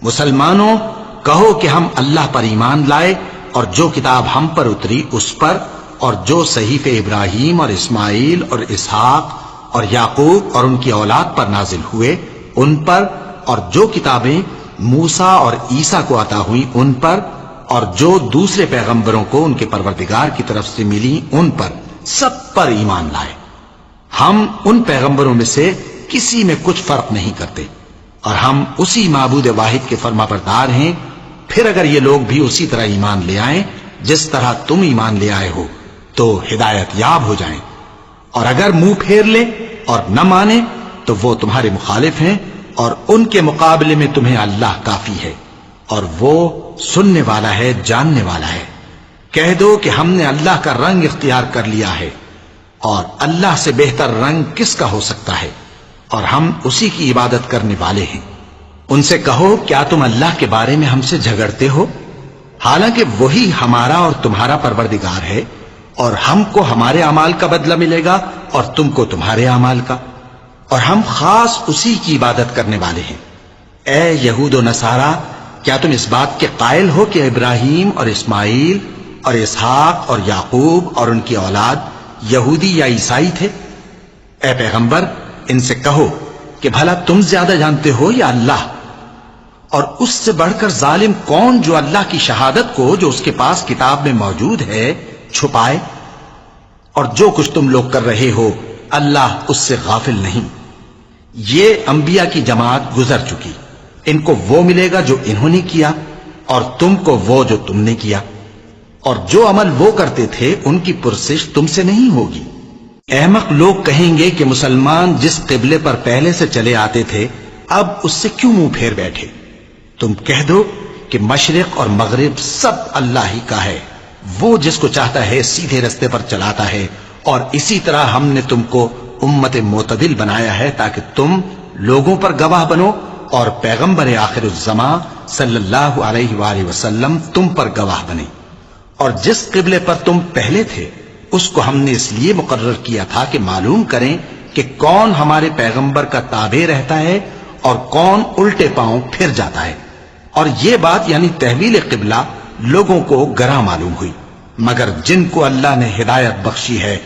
مسلمانوں کہو کہ ہم اللہ پر ایمان لائے اور جو کتاب ہم پر اتری اس پر، اور جو صحیفے ابراہیم اور اسماعیل اور اسحاق اور یعقوب اور ان کی اولاد پر نازل ہوئے ان پر، اور جو کتابیں موسیٰ اور عیسیٰ کو عطا ہوئی ان پر، اور جو دوسرے پیغمبروں کو ان کے پروردگار کی طرف سے ملی ان پر، سب پر ایمان لائے۔ ہم ان پیغمبروں میں سے کسی میں کچھ فرق نہیں کرتے، اور ہم اسی معبود واحد کے فرما بردار ہیں۔ پھر اگر یہ لوگ بھی اسی طرح ایمان لے آئیں جس طرح تم ایمان لے آئے ہو تو ہدایت یاب ہو جائیں، اور اگر منہ پھیر لیں اور نہ مانے تو وہ تمہارے مخالف ہیں، اور ان کے مقابلے میں تمہیں اللہ کافی ہے، اور وہ سننے والا ہے، جاننے والا ہے۔ کہہ دو کہ ہم نے اللہ کا رنگ اختیار کر لیا ہے، اور اللہ سے بہتر رنگ کس کا ہو سکتا ہے، اور ہم اسی کی عبادت کرنے والے ہیں۔ ان سے کہو کیا تم اللہ کے بارے میں ہم سے جھگڑتے ہو، حالانکہ وہی ہمارا اور تمہارا پروردگار ہے، اور ہم کو ہمارے اعمال کا بدلہ ملے گا اور تم کو تمہارے اعمال کا، اور ہم خاص اسی کی عبادت کرنے والے ہیں۔ اے یہود و نصارا، کیا تم اس بات کے قائل ہو کہ ابراہیم اور اسماعیل اور اسحاق اور یعقوب اور ان کی اولاد یہودی یا عیسائی تھے؟ اے پیغمبر ان سے کہو کہ بھلا تم زیادہ جانتے ہو یا اللہ؟ اور اس سے بڑھ کر ظالم کون جو اللہ کی شہادت کو جو اس کے پاس کتاب میں موجود ہے چھپائے؟ اور جو کچھ تم لوگ کر رہے ہو اللہ اس سے غافل نہیں۔ یہ انبیاء کی جماعت گزر چکی، ان کو وہ ملے گا جو انہوں نے کیا، اور تم کو وہ جو تم نے کیا، اور جو عمل وہ کرتے تھے ان کی پرسش تم سے نہیں ہوگی۔ احمق لوگ کہیں گے کہ مسلمان جس قبلے پر پہلے سے چلے آتے تھے اب اس سے کیوں منہ پھیر بیٹھے؟ تم کہہ دو کہ مشرق اور مغرب سب اللہ ہی کا ہے، وہ جس کو چاہتا ہے سیدھے رستے پر چلاتا ہے، اور اسی طرح ہم نے تم کو امت معتدل بنایا ہے تاکہ تم لوگوں پر گواہ بنو، اور پیغمبر آخر الزماں صلی اللہ علیہ وآلہ وسلم تم پر گواہ بنے۔ اور جس قبلے پر تم پہلے تھے اس کو ہم نے اس لیے مقرر کیا تھا کہ معلوم کریں کہ کون ہمارے پیغمبر کا تابع رہتا ہے اور کون الٹے پاؤں پھر جاتا ہے۔ اور یہ بات یعنی تحویل قبلہ لوگوں کو گراں معلوم ہوئی، مگر جن کو اللہ نے ہدایت بخشی ہے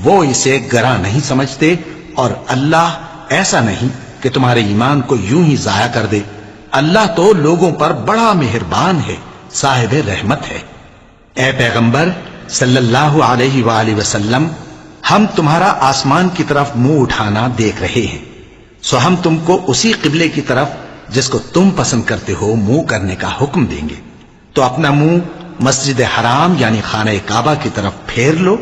وہ اسے گراں نہیں سمجھتے، اور اللہ ایسا نہیں کہ تمہارے ایمان کو یوں ہی ضائع کر دے۔ اللہ تو لوگوں پر بڑا مہربان ہے، صاحب رحمت ہے۔ اے پیغمبر صلی اللہ علیہ وآلہ وسلم، ہم تمہارا آسمان کی طرف منہ اٹھانا دیکھ رہے ہیں، سو ہم تم کو اسی قبلے کی طرف جس کو تم پسند کرتے ہو منہ کرنے کا حکم دیں گے۔ تو اپنا منہ مسجد حرام یعنی خانہ کعبہ کی طرف پھیر لو،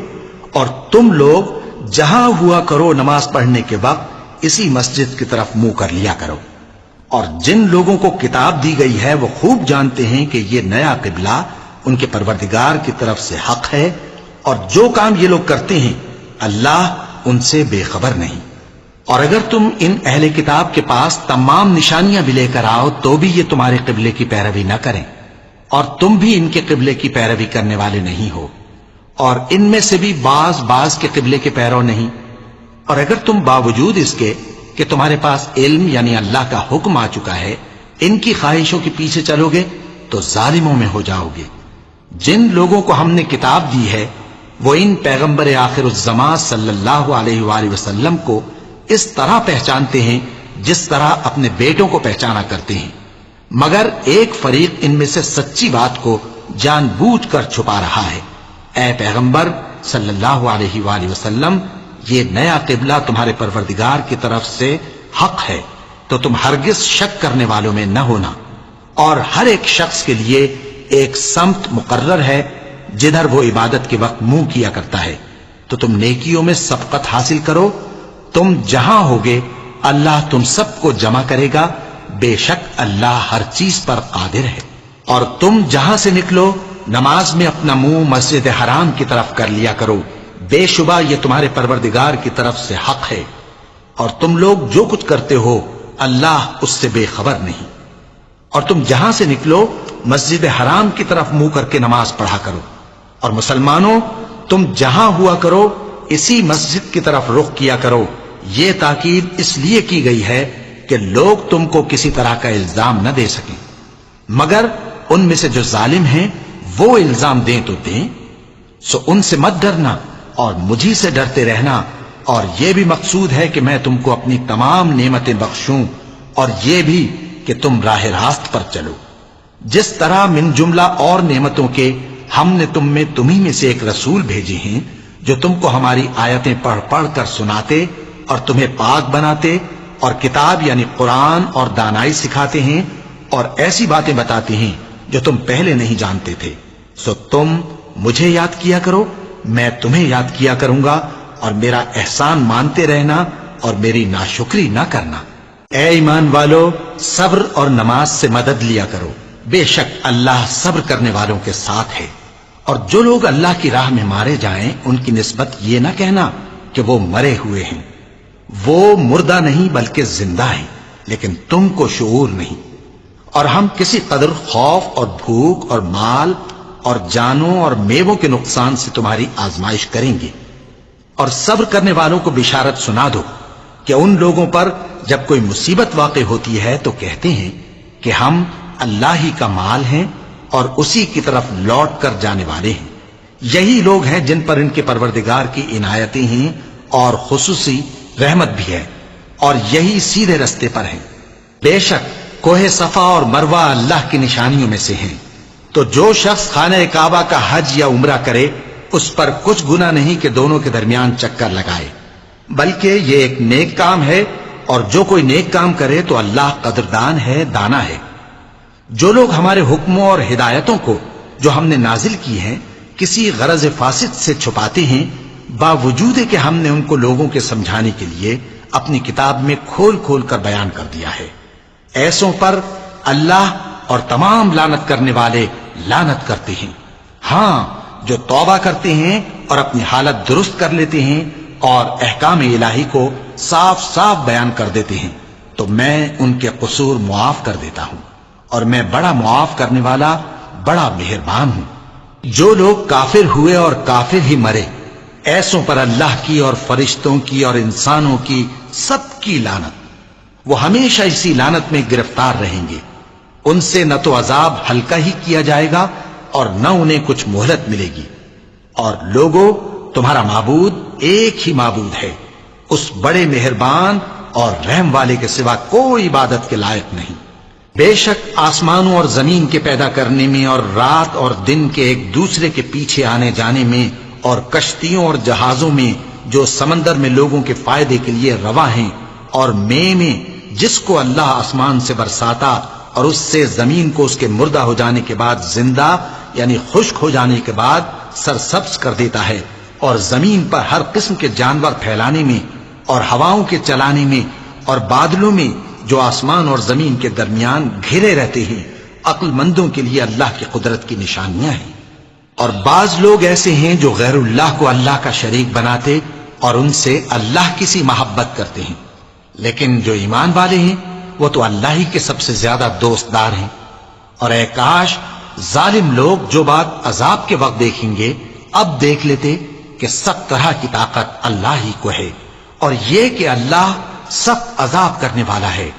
اور تم لوگ جہاں ہوا کرو نماز پڑھنے کے وقت اسی مسجد کی طرف منہ کر لیا کرو۔ اور جن لوگوں کو کتاب دی گئی ہے وہ خوب جانتے ہیں کہ یہ نیا قبلہ ان کے پروردگار کی طرف سے حق ہے، اور جو کام یہ لوگ کرتے ہیں اللہ ان سے بے خبر نہیں۔ اور اگر تم ان اہل کتاب کے پاس تمام نشانیاں بھی لے کر آؤ تو بھی یہ تمہارے قبلے کی پیروی نہ کریں، اور تم بھی ان کے قبلے کی پیروی کرنے والے نہیں ہو، اور ان میں سے بھی بعض کے قبلے کے پیرو نہیں۔ اور اگر تم باوجود اس کے کہ تمہارے پاس علم یعنی اللہ کا حکم آ چکا ہے ان کی خواہشوں کے پیچھے چلو گے تو ظالموں میں ہو جاؤ گے۔ جن لوگوں کو ہم نے کتاب دی ہے وہ ان پیغمبر آخر الزماں صلی اللہ علیہ وآلہ وسلم کو اس طرح پہچانتے ہیں جس طرح اپنے بیٹوں کو پہچانا کرتے ہیں، مگر ایک فریق ان میں سے سچی بات کو جان بوجھ کر چھپا رہا ہے۔ اے پیغمبر صلی اللہ علیہ وآلہ وسلم، یہ نیا قبلہ تمہارے پروردگار کی طرف سے حق ہے، تو تم ہرگز شک کرنے والوں میں نہ ہونا، اور ہر ایک شخص کے لیے ایک سمت مقرر ہے جدھر وہ عبادت کے وقت منہ کیا کرتا ہے، تو تم نیکیوں میں سبقت حاصل کرو۔ تم جہاں ہوگے اللہ تم سب کو جمع کرے گا، بے شک اللہ ہر چیز پر قادر ہے۔ اور تم جہاں سے نکلو نماز میں اپنا منہ مسجد حرام کی طرف کر لیا کرو، بے شبہ یہ تمہارے پروردگار کی طرف سے حق ہے، اور تم لوگ جو کچھ کرتے ہو اللہ اس سے بے خبر نہیں۔ اور تم جہاں سے نکلو مسجد حرام کی طرف منہ کر کے نماز پڑھا کرو، اور مسلمانوں تم جہاں ہوا کرو اسی مسجد کی طرف رخ کیا کرو۔ یہ تاکید اس لیے کی گئی ہے کہ لوگ تم کو کسی طرح کا الزام نہ دے سکیں، مگر ان میں سے جو ظالم ہیں وہ الزام دیں تو دیں، سو ان سے مت ڈرنا اور مجھی سے ڈرتے رہنا، اور یہ بھی مقصود ہے کہ میں تم کو اپنی تمام نعمتیں بخشوں، اور یہ بھی کہ تم راہ راست پر چلو۔ جس طرح من جملہ اور نعمتوں کے ہم نے تمہیں میں سے ایک رسول بھیجے ہیں جو تم کو ہماری آیتیں پڑھ پڑھ کر سناتے اور تمہیں پاک بناتے، اور کتاب یعنی قرآن اور دانائی سکھاتے ہیں، اور ایسی باتیں بتاتے ہیں جو تم پہلے نہیں جانتے تھے، سو تم مجھے یاد کیا کرو، میں تمہیں یاد کیا کروں گا، اور میرا احسان مانتے رہنا اور میری ناشکری نہ کرنا۔ اے ایمان والو، صبر اور نماز سے مدد لیا کرو، بے شک اللہ صبر کرنے والوں کے ساتھ ہے۔ اور جو لوگ اللہ کی راہ میں مارے جائیں ان کی نسبت یہ نہ کہنا کہ وہ مرے ہوئے ہیں، وہ مردہ نہیں بلکہ زندہ ہیں، لیکن تم کو شعور نہیں۔ اور ہم کسی قدر خوف اور بھوک اور مال اور جانوں اور میووں کے نقصان سے تمہاری آزمائش کریں گے، اور صبر کرنے والوں کو بشارت سنا دو کہ ان لوگوں پر جب کوئی مصیبت واقع ہوتی ہے تو کہتے ہیں کہ ہم اللہ ہی کا مال ہیں اور اسی کی طرف لوٹ کر جانے والے ہیں۔ یہی لوگ ہیں جن پر ان کے پروردگار کی عنایتیں ہیں اور خصوصی رحمت بھی ہے، اور یہی سیدھے رستے پر ہیں۔ بے شک کوہ صفا اور مروہ اللہ کی نشانیوں میں سے ہیں، تو جو شخص خانہ کعبہ کا حج یا عمرہ کرے اس پر کچھ گناہ نہیں کہ دونوں کے درمیان چکر لگائے، بلکہ یہ ایک نیک کام ہے، اور جو کوئی نیک کام کرے تو اللہ قدردان ہے، دانا ہے۔ جو لوگ ہمارے حکموں اور ہدایتوں کو جو ہم نے نازل کی ہیں کسی غرض فاسد سے چھپاتے ہیں، باوجود کہ ہم نے ان کو لوگوں کے سمجھانے کے لیے اپنی کتاب میں کھول کھول کر بیان کر دیا ہے، ایسوں پر اللہ اور تمام لعنت کرنے والے لعنت کرتے ہیں۔ ہاں، جو توبہ کرتے ہیں اور اپنی حالت درست کر لیتے ہیں اور احکام الہی کو صاف صاف بیان کر دیتے ہیں تو میں ان کے قصور معاف کر دیتا ہوں، اور میں بڑا معاف کرنے والا، بڑا مہربان ہوں۔ جو لوگ کافر ہوئے اور کافر ہی مرے، ایسوں پر اللہ کی اور فرشتوں کی اور انسانوں کی سب کی لعنت، وہ ہمیشہ اسی لعنت میں گرفتار رہیں گے۔ ان سے نہ تو عذاب ہلکا ہی کیا جائے گا اور نہ انہیں کچھ مہلت ملے گی۔ اور لوگوں، تمہارا معبود ایک ہی معبود ہے، اس بڑے مہربان اور رحم والے کے سوا کوئی عبادت کے لائق نہیں۔ بے شک آسمانوں اور زمین کے پیدا کرنے میں اور رات اور دن کے ایک دوسرے کے پیچھے آنے جانے میں اور کشتیوں اور جہازوں میں جو سمندر میں لوگوں کے فائدے کے لیے رواں ہیں، اور میں جس کو اللہ آسمان سے برساتا اور اس سے زمین کو اس کے مردہ ہو جانے کے بعد زندہ یعنی خشک ہو جانے کے بعد سرسبز کر دیتا ہے، اور زمین پر ہر قسم کے جانور پھیلانے میں اور ہواؤں کے چلانے میں اور بادلوں میں جو آسمان اور زمین کے درمیان گھرے رہتے ہیں، عقل مندوں کے لیے اللہ کی قدرت کی نشانیاں ہیں۔ اور بعض لوگ ایسے ہیں جو غیر اللہ کو اللہ کا شریک بناتے اور ان سے اللہ کی سی محبت کرتے ہیں، لیکن جو ایمان والے ہیں وہ تو اللہ ہی کے سب سے زیادہ دوستدار ہیں۔ اور اے کاش ظالم لوگ جو بات عذاب کے وقت دیکھیں گے اب دیکھ لیتے کہ سب طرح کی طاقت اللہ ہی کو ہے، اور یہ کہ اللہ سخت عذاب کرنے والا ہے۔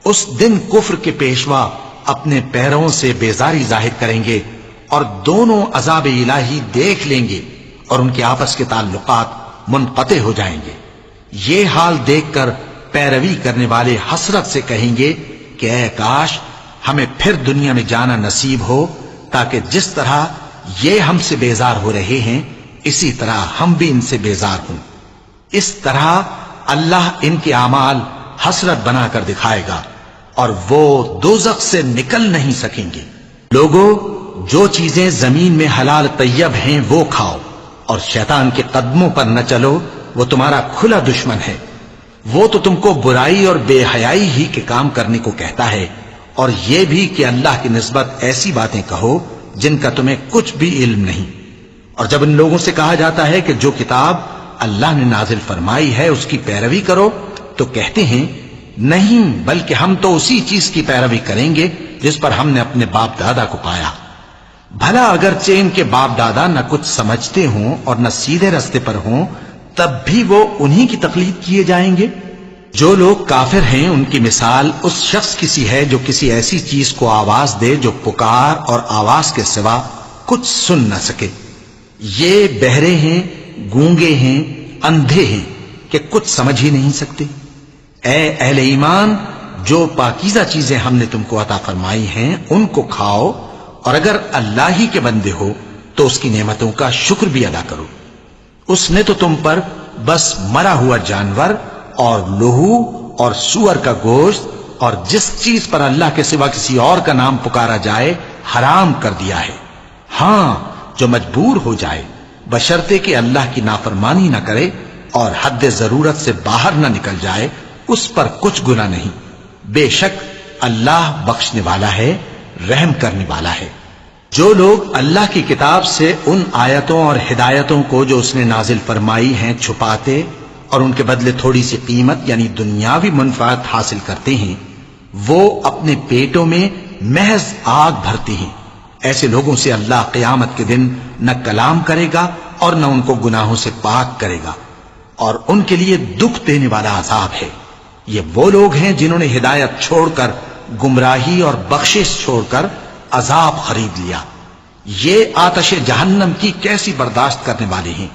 اس دن کفر کے پیشوا اپنے پیروں سے بیزاری ظاہر کریں گے اور دونوں عذاب الہی دیکھ لیں گے اور ان کے آپس کے تعلقات منقطع ہو جائیں گے۔ یہ حال دیکھ کر پیروی کرنے والے حسرت سے کہیں گے کہ اے کاش ہمیں پھر دنیا میں جانا نصیب ہو، تاکہ جس طرح یہ ہم سے بیزار ہو رہے ہیں اسی طرح ہم بھی ان سے بیزار ہوں۔ اس طرح اللہ ان کے اعمال حسرت بنا کر دکھائے گا اور وہ دوزخ سے نکل نہیں سکیں گے۔ لوگوں، جو چیزیں زمین میں حلال طیب ہیں وہ کھاؤ، اور شیطان کے قدموں پر نہ چلو، وہ تمہارا کھلا دشمن ہے۔ وہ تو تم کو برائی اور بے حیائی ہی کے کام کرنے کو کہتا ہے، اور یہ بھی کہ اللہ کی نسبت ایسی باتیں کہو جن کا تمہیں کچھ بھی علم نہیں۔ اور جب ان لوگوں سے کہا جاتا ہے کہ جو کتاب اللہ نے نازل فرمائی ہے اس کی پیروی کرو، تو کہتے ہیں نہیں، بلکہ ہم تو اسی چیز کی پیروی کریں گے جس پر ہم نے اپنے باپ دادا کو پایا۔ بھلا اگرچہ ان کے باپ دادا نہ کچھ سمجھتے ہوں اور نہ سیدھے رستے پر ہوں، تب بھی وہ انہی کی تقلید کیے جائیں گے۔ جو لوگ کافر ہیں ان کی مثال اس شخص کی سی ہے جو کسی ایسی چیز کو آواز دے جو پکار اور آواز کے سوا کچھ سن نہ سکے۔ یہ بہرے ہیں، گونگے ہیں، اندھے ہیں کہ کچھ سمجھ ہی نہیں سکتے۔ اے اہل ایمان، جو پاکیزہ چیزیں ہم نے تم کو عطا فرمائی ہیں ان کو کھاؤ، اور اگر اللہ ہی کے بندے ہو تو اس کی نعمتوں کا شکر بھی ادا کرو۔ اس نے تو تم پر بس مرا ہوا جانور اور لہو اور سور کا گوشت اور جس چیز پر اللہ کے سوا کسی اور کا نام پکارا جائے حرام کر دیا ہے۔ ہاں، جو مجبور ہو جائے بشرطے کہ اللہ کی نافرمانی نہ کرے اور حد ضرورت سے باہر نہ نکل جائے، اس پر کچھ گناہ نہیں۔ بے شک اللہ بخشنے والا ہے، رحم کرنے والا ہے۔ جو لوگ اللہ کی کتاب سے ان آیتوں اور ہدایتوں کو جو اس نے نازل فرمائی ہیں چھپاتے اور ان کے بدلے تھوڑی سی قیمت یعنی دنیاوی منفعت حاصل کرتے ہیں، وہ اپنے پیٹوں میں محض آگ بھرتے ہیں۔ ایسے لوگوں سے اللہ قیامت کے دن نہ کلام کرے گا اور نہ ان کو گناہوں سے پاک کرے گا، اور ان کے لیے دکھ دینے والا عذاب ہے۔ یہ وہ لوگ ہیں جنہوں نے ہدایت چھوڑ کر گمراہی اور بخشش چھوڑ کر عذاب خرید لیا۔ یہ آتش جہنم کی کیسی برداشت کرنے والے ہیں۔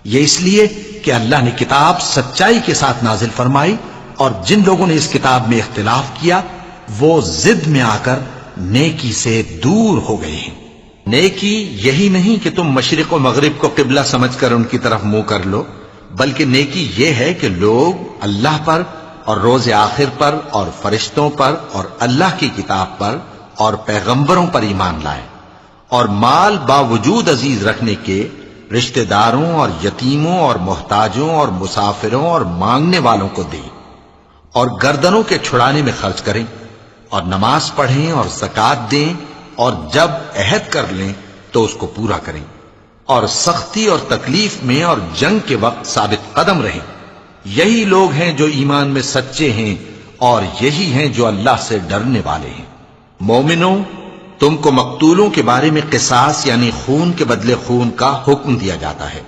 یہ اس لیے کہ اللہ نے کتاب سچائی کے ساتھ نازل فرمائی، اور جن لوگوں نے اس کتاب میں اختلاف کیا وہ ضد میں آ کر نیکی سے دور ہو گئے ہیں۔ نیکی یہی نہیں کہ تم مشرق و مغرب کو قبلہ سمجھ کر ان کی طرف منہ کر لو، بلکہ نیکی یہ ہے کہ لوگ اللہ پر اور روز آخر پر اور فرشتوں پر اور اللہ کی کتاب پر اور پیغمبروں پر ایمان لائیں، اور مال باوجود عزیز رکھنے کے رشتہ داروں اور یتیموں اور محتاجوں اور مسافروں اور مانگنے والوں کو دیں، اور گردنوں کے چھڑانے میں خرچ کریں، اور نماز پڑھیں اور زکوٰۃ دیں، اور جب عہد کر لیں تو اس کو پورا کریں، اور سختی اور تکلیف میں اور جنگ کے وقت ثابت قدم رہیں۔ یہی لوگ ہیں جو ایمان میں سچے ہیں، اور یہی ہیں جو اللہ سے ڈرنے والے ہیں۔ مومنوں، تم کو مقتولوں کے بارے میں قصاص یعنی خون کے بدلے خون کا حکم دیا جاتا ہے،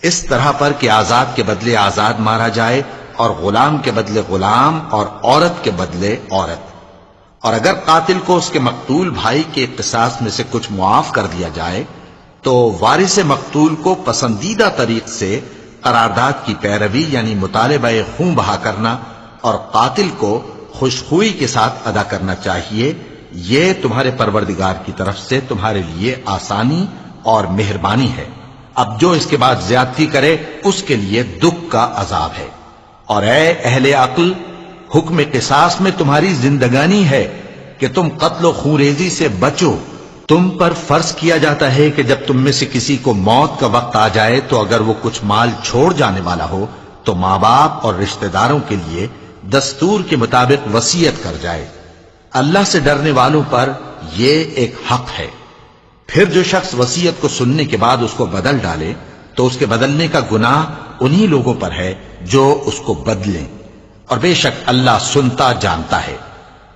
اس طرح پر کہ آزاد کے بدلے آزاد مارا جائے، اور غلام کے بدلے غلام، اور عورت کے بدلے عورت۔ اور اگر قاتل کو اس کے مقتول بھائی کے قصاص میں سے کچھ معاف کر دیا جائے تو وارث مقتول کو پسندیدہ طریق سے قرارداد کی پیروی یعنی مطالبہ خون بہا کرنا اور قاتل کو خوشخوئی کے ساتھ ادا کرنا چاہیے۔ یہ تمہارے پروردگار کی طرف سے تمہارے لیے آسانی اور مہربانی ہے۔ اب جو اس کے بعد زیادتی کرے اس کے لیے دکھ کا عذاب ہے۔ اور اے اہل عقل، حکم قصاص میں تمہاری زندگانی ہے کہ تم قتل و خونریزی سے بچو۔ تم پر فرض کیا جاتا ہے کہ جب تم میں سے کسی کو موت کا وقت آ جائے تو اگر وہ کچھ مال چھوڑ جانے والا ہو تو ماں باپ اور رشتہ داروں کے لیے دستور کے مطابق وصیت کر جائے۔ اللہ سے ڈرنے والوں پر یہ ایک حق ہے۔ پھر جو شخص وصیت کو سننے کے بعد اس کو بدل ڈالے تو اس کے بدلنے کا گناہ انہی لوگوں پر ہے جو اس کو بدلیں، اور بے شک اللہ سنتا جانتا ہے۔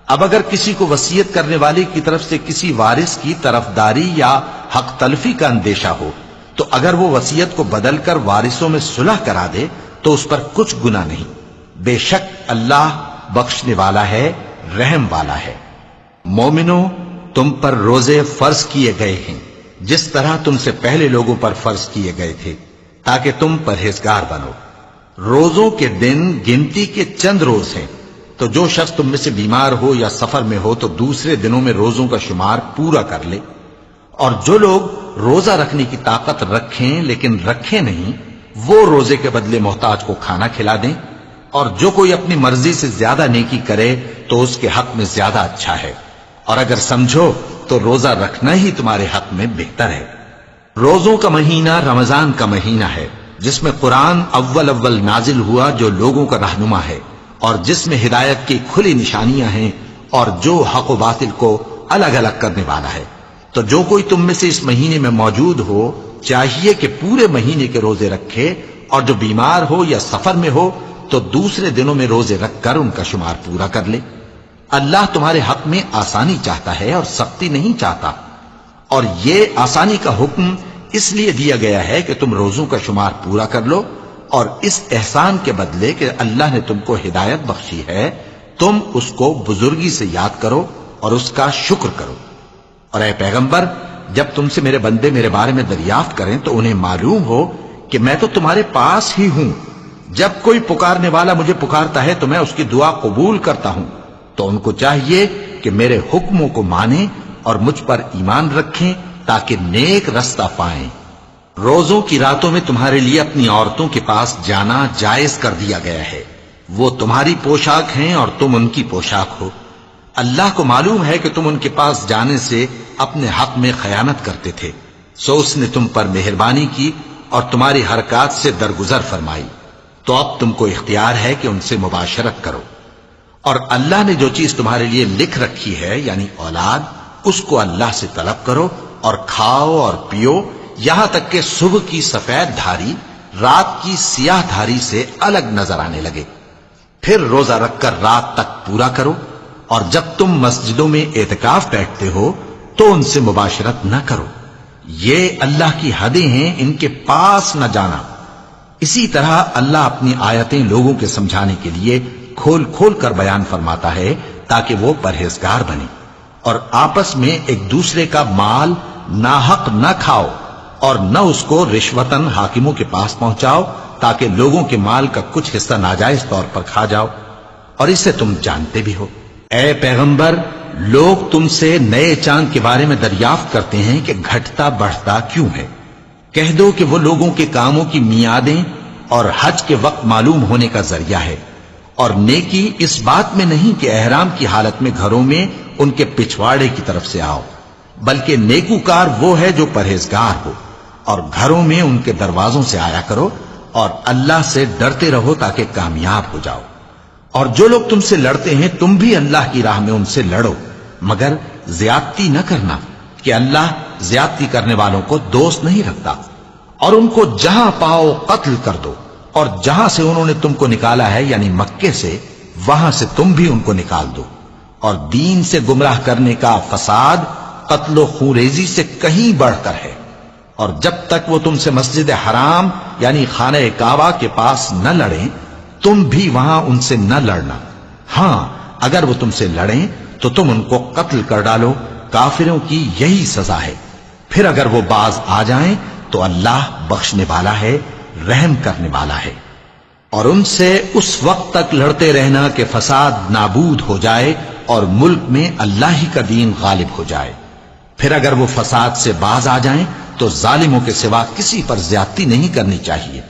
اب اگر کسی کو وصیت کرنے والے کی طرف سے کسی وارث کی طرفداری یا حق تلفی کا اندیشہ ہو تو اگر وہ وصیت کو بدل کر وارثوں میں صلح کرا دے تو اس پر کچھ گناہ نہیں، بے شک اللہ بخشنے والا ہے، رحم والا ہے۔ مومنوں، تم پر روزے فرض کیے گئے ہیں جس طرح تم سے پہلے لوگوں پر فرض کیے گئے تھے تاکہ تم پرہیزگار بنو۔ روزوں کے دن گنتی کے چند روز ہیں، تو جو شخص تم میں سے بیمار ہو یا سفر میں ہو تو دوسرے دنوں میں روزوں کا شمار پورا کر لے۔ اور جو لوگ روزہ رکھنے کی طاقت رکھیں لیکن رکھیں نہیں، وہ روزے کے بدلے محتاج کو کھانا کھلا دیں۔ اور جو کوئی اپنی مرضی سے زیادہ نیکی کرے تو اس کے حق میں زیادہ اچھا ہے، اور اگر سمجھو تو روزہ رکھنا ہی تمہارے حق میں بہتر ہے۔ روزوں کا مہینہ رمضان کا مہینہ ہے جس میں قرآن اول نازل ہوا، جو لوگوں کا رہنما ہے اور جس میں ہدایت کی کھلی نشانیاں ہیں اور جو حق و باطل کو الگ الگ کرنے والا ہے۔ تو جو کوئی تم میں سے اس مہینے میں موجود ہو چاہیے کہ پورے مہینے کے روزے رکھے، اور جو بیمار ہو یا سفر میں ہو تو دوسرے دنوں میں روزے رکھ کر ان کا شمار پورا کر لے۔ اللہ تمہارے حق میں آسانی چاہتا ہے اور سختی نہیں چاہتا، اور یہ آسانی کا حکم اس لیے دیا گیا ہے کہ تم روزوں کا شمار پورا کر لو، اور اس احسان کے بدلے کہ اللہ نے تم کو ہدایت بخشی ہے تم اس کو بزرگی سے یاد کرو اور اس کا شکر کرو۔ اور اے پیغمبر، جب تم سے میرے بندے میرے بارے میں دریافت کریں تو انہیں معلوم ہو کہ میں تو تمہارے پاس ہی ہوں۔ جب کوئی پکارنے والا مجھے پکارتا ہے تو میں اس کی دعا قبول کرتا ہوں، تو ان کو چاہیے کہ میرے حکموں کو مانیں اور مجھ پر ایمان رکھیں تاکہ نیک رستہ پائیں۔ روزوں کی راتوں میں تمہارے لیے اپنی عورتوں کے پاس جانا جائز کر دیا گیا ہے، وہ تمہاری پوشاک ہیں اور تم ان کی پوشاک ہو۔ اللہ کو معلوم ہے کہ تم ان کے پاس جانے سے اپنے حق میں خیانت کرتے تھے، سو اس نے تم پر مہربانی کی اور تمہاری حرکات سے درگزر فرمائی، تو اب تم کو اختیار ہے کہ ان سے مباشرت کرو۔ اور اللہ نے جو چیز تمہارے لیے لکھ رکھی ہے یعنی اولاد، اس کو اللہ سے طلب کرو اور کھاؤ اور پیو، یہاں تک کہ صبح کی سفید دھاری رات کی سیاہ دھاری سے الگ نظر آنے لگے، پھر روزہ رکھ کر رات تک پورا کرو۔ اور جب تم مسجدوں میں اعتکاف بیٹھتے ہو تو ان سے مباشرت نہ کرو، یہ اللہ کی حدیں ہیں، ان کے پاس نہ جانا۔ اسی طرح اللہ اپنی آیتیں لوگوں کے سمجھانے کے لیے کھول کھول کر بیان فرماتا ہے تاکہ وہ پرہیزگار بنے۔ اور آپس میں ایک دوسرے کا مال ناحق نہ کھاؤ اور نہ اس کو رشوتاً حاکموں کے پاس پہنچاؤ تاکہ لوگوں کے مال کا کچھ حصہ ناجائز طور پر کھا جاؤ، اور اسے تم جانتے بھی ہو۔ اے پیغمبر، لوگ تم سے نئے چاند کے بارے میں دریافت کرتے ہیں کہ گھٹتا بڑھتا کیوں ہے۔ کہہ دو کہ وہ لوگوں کے کاموں کی میعادیں اور حج کے وقت معلوم ہونے کا ذریعہ ہے، اور نیکی اس بات میں نہیں کہ احرام کی حالت میں گھروں میں ان کے پچھواڑے کی طرف سے آؤ، بلکہ نیکوکار وہ ہے جو پرہیزگار ہو، اور گھروں میں ان کے دروازوں سے آیا کرو، اور اللہ سے ڈرتے رہو تاکہ کامیاب ہو جاؤ۔ اور جو لوگ تم سے لڑتے ہیں تم بھی اللہ کی راہ میں ان سے لڑو، مگر زیادتی نہ کرنا، کہ اللہ زیادتی کرنے والوں کو دوست نہیں رکھتا۔ اور ان کو جہاں پاؤ قتل کر دو، اور جہاں سے انہوں نے تم کو نکالا ہے یعنی مکے سے، وہاں سے تم بھی ان کو نکال دو۔ اور دین سے گمراہ کرنے کا فساد قتل و خونریزی سے کہیں بڑھ کر ہے۔ اور جب تک وہ تم سے مسجد حرام یعنی خانہ کعبہ کے پاس نہ لڑیں، تم بھی وہاں ان سے نہ لڑنا۔ ہاں، اگر وہ تم سے لڑیں تو تم ان کو قتل کر ڈالو، کافروں کی یہی سزا ہے۔ پھر اگر وہ باز آ جائیں تو اللہ بخشنے والا ہے، رحم کرنے والا ہے۔ اور ان سے اس وقت تک لڑتے رہنا کہ فساد نابود ہو جائے اور ملک میں اللہ ہی کا دین غالب ہو جائے۔ پھر اگر وہ فساد سے باز آ جائیں تو ظالموں کے سوا کسی پر زیادتی نہیں کرنی چاہیے۔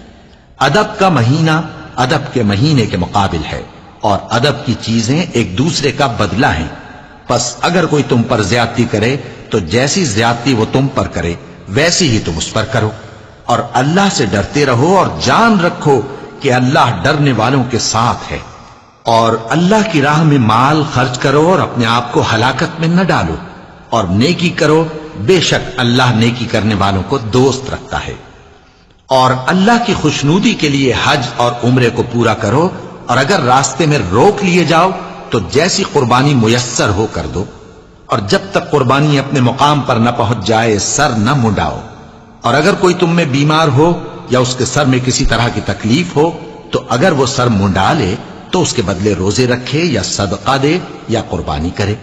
ادب کا مہینہ ادب کے مہینے کے مقابل ہے، اور ادب کی چیزیں ایک دوسرے کا بدلہ ہیں۔ پس اگر کوئی تم پر زیادتی کرے تو جیسی زیادتی وہ تم پر کرے ویسی ہی تم اس پر کرو، اور اللہ سے ڈرتے رہو، اور جان رکھو کہ اللہ ڈرنے والوں کے ساتھ ہے۔ اور اللہ کی راہ میں مال خرچ کرو اور اپنے آپ کو ہلاکت میں نہ ڈالو، اور نیکی کرو، بے شک اللہ نیکی کرنے والوں کو دوست رکھتا ہے۔ اور اللہ کی خوشنودی کے لیے حج اور عمرے کو پورا کرو، اور اگر راستے میں روک لیے جاؤ تو جیسی قربانی میسر ہو کر دو، اور جب تک قربانی اپنے مقام پر نہ پہنچ جائے سر نہ منڈاؤ۔ اور اگر کوئی تم میں بیمار ہو یا اس کے سر میں کسی طرح کی تکلیف ہو تو اگر وہ سر منڈا لے تو اس کے بدلے روزے رکھے یا صدقہ دے یا قربانی کرے۔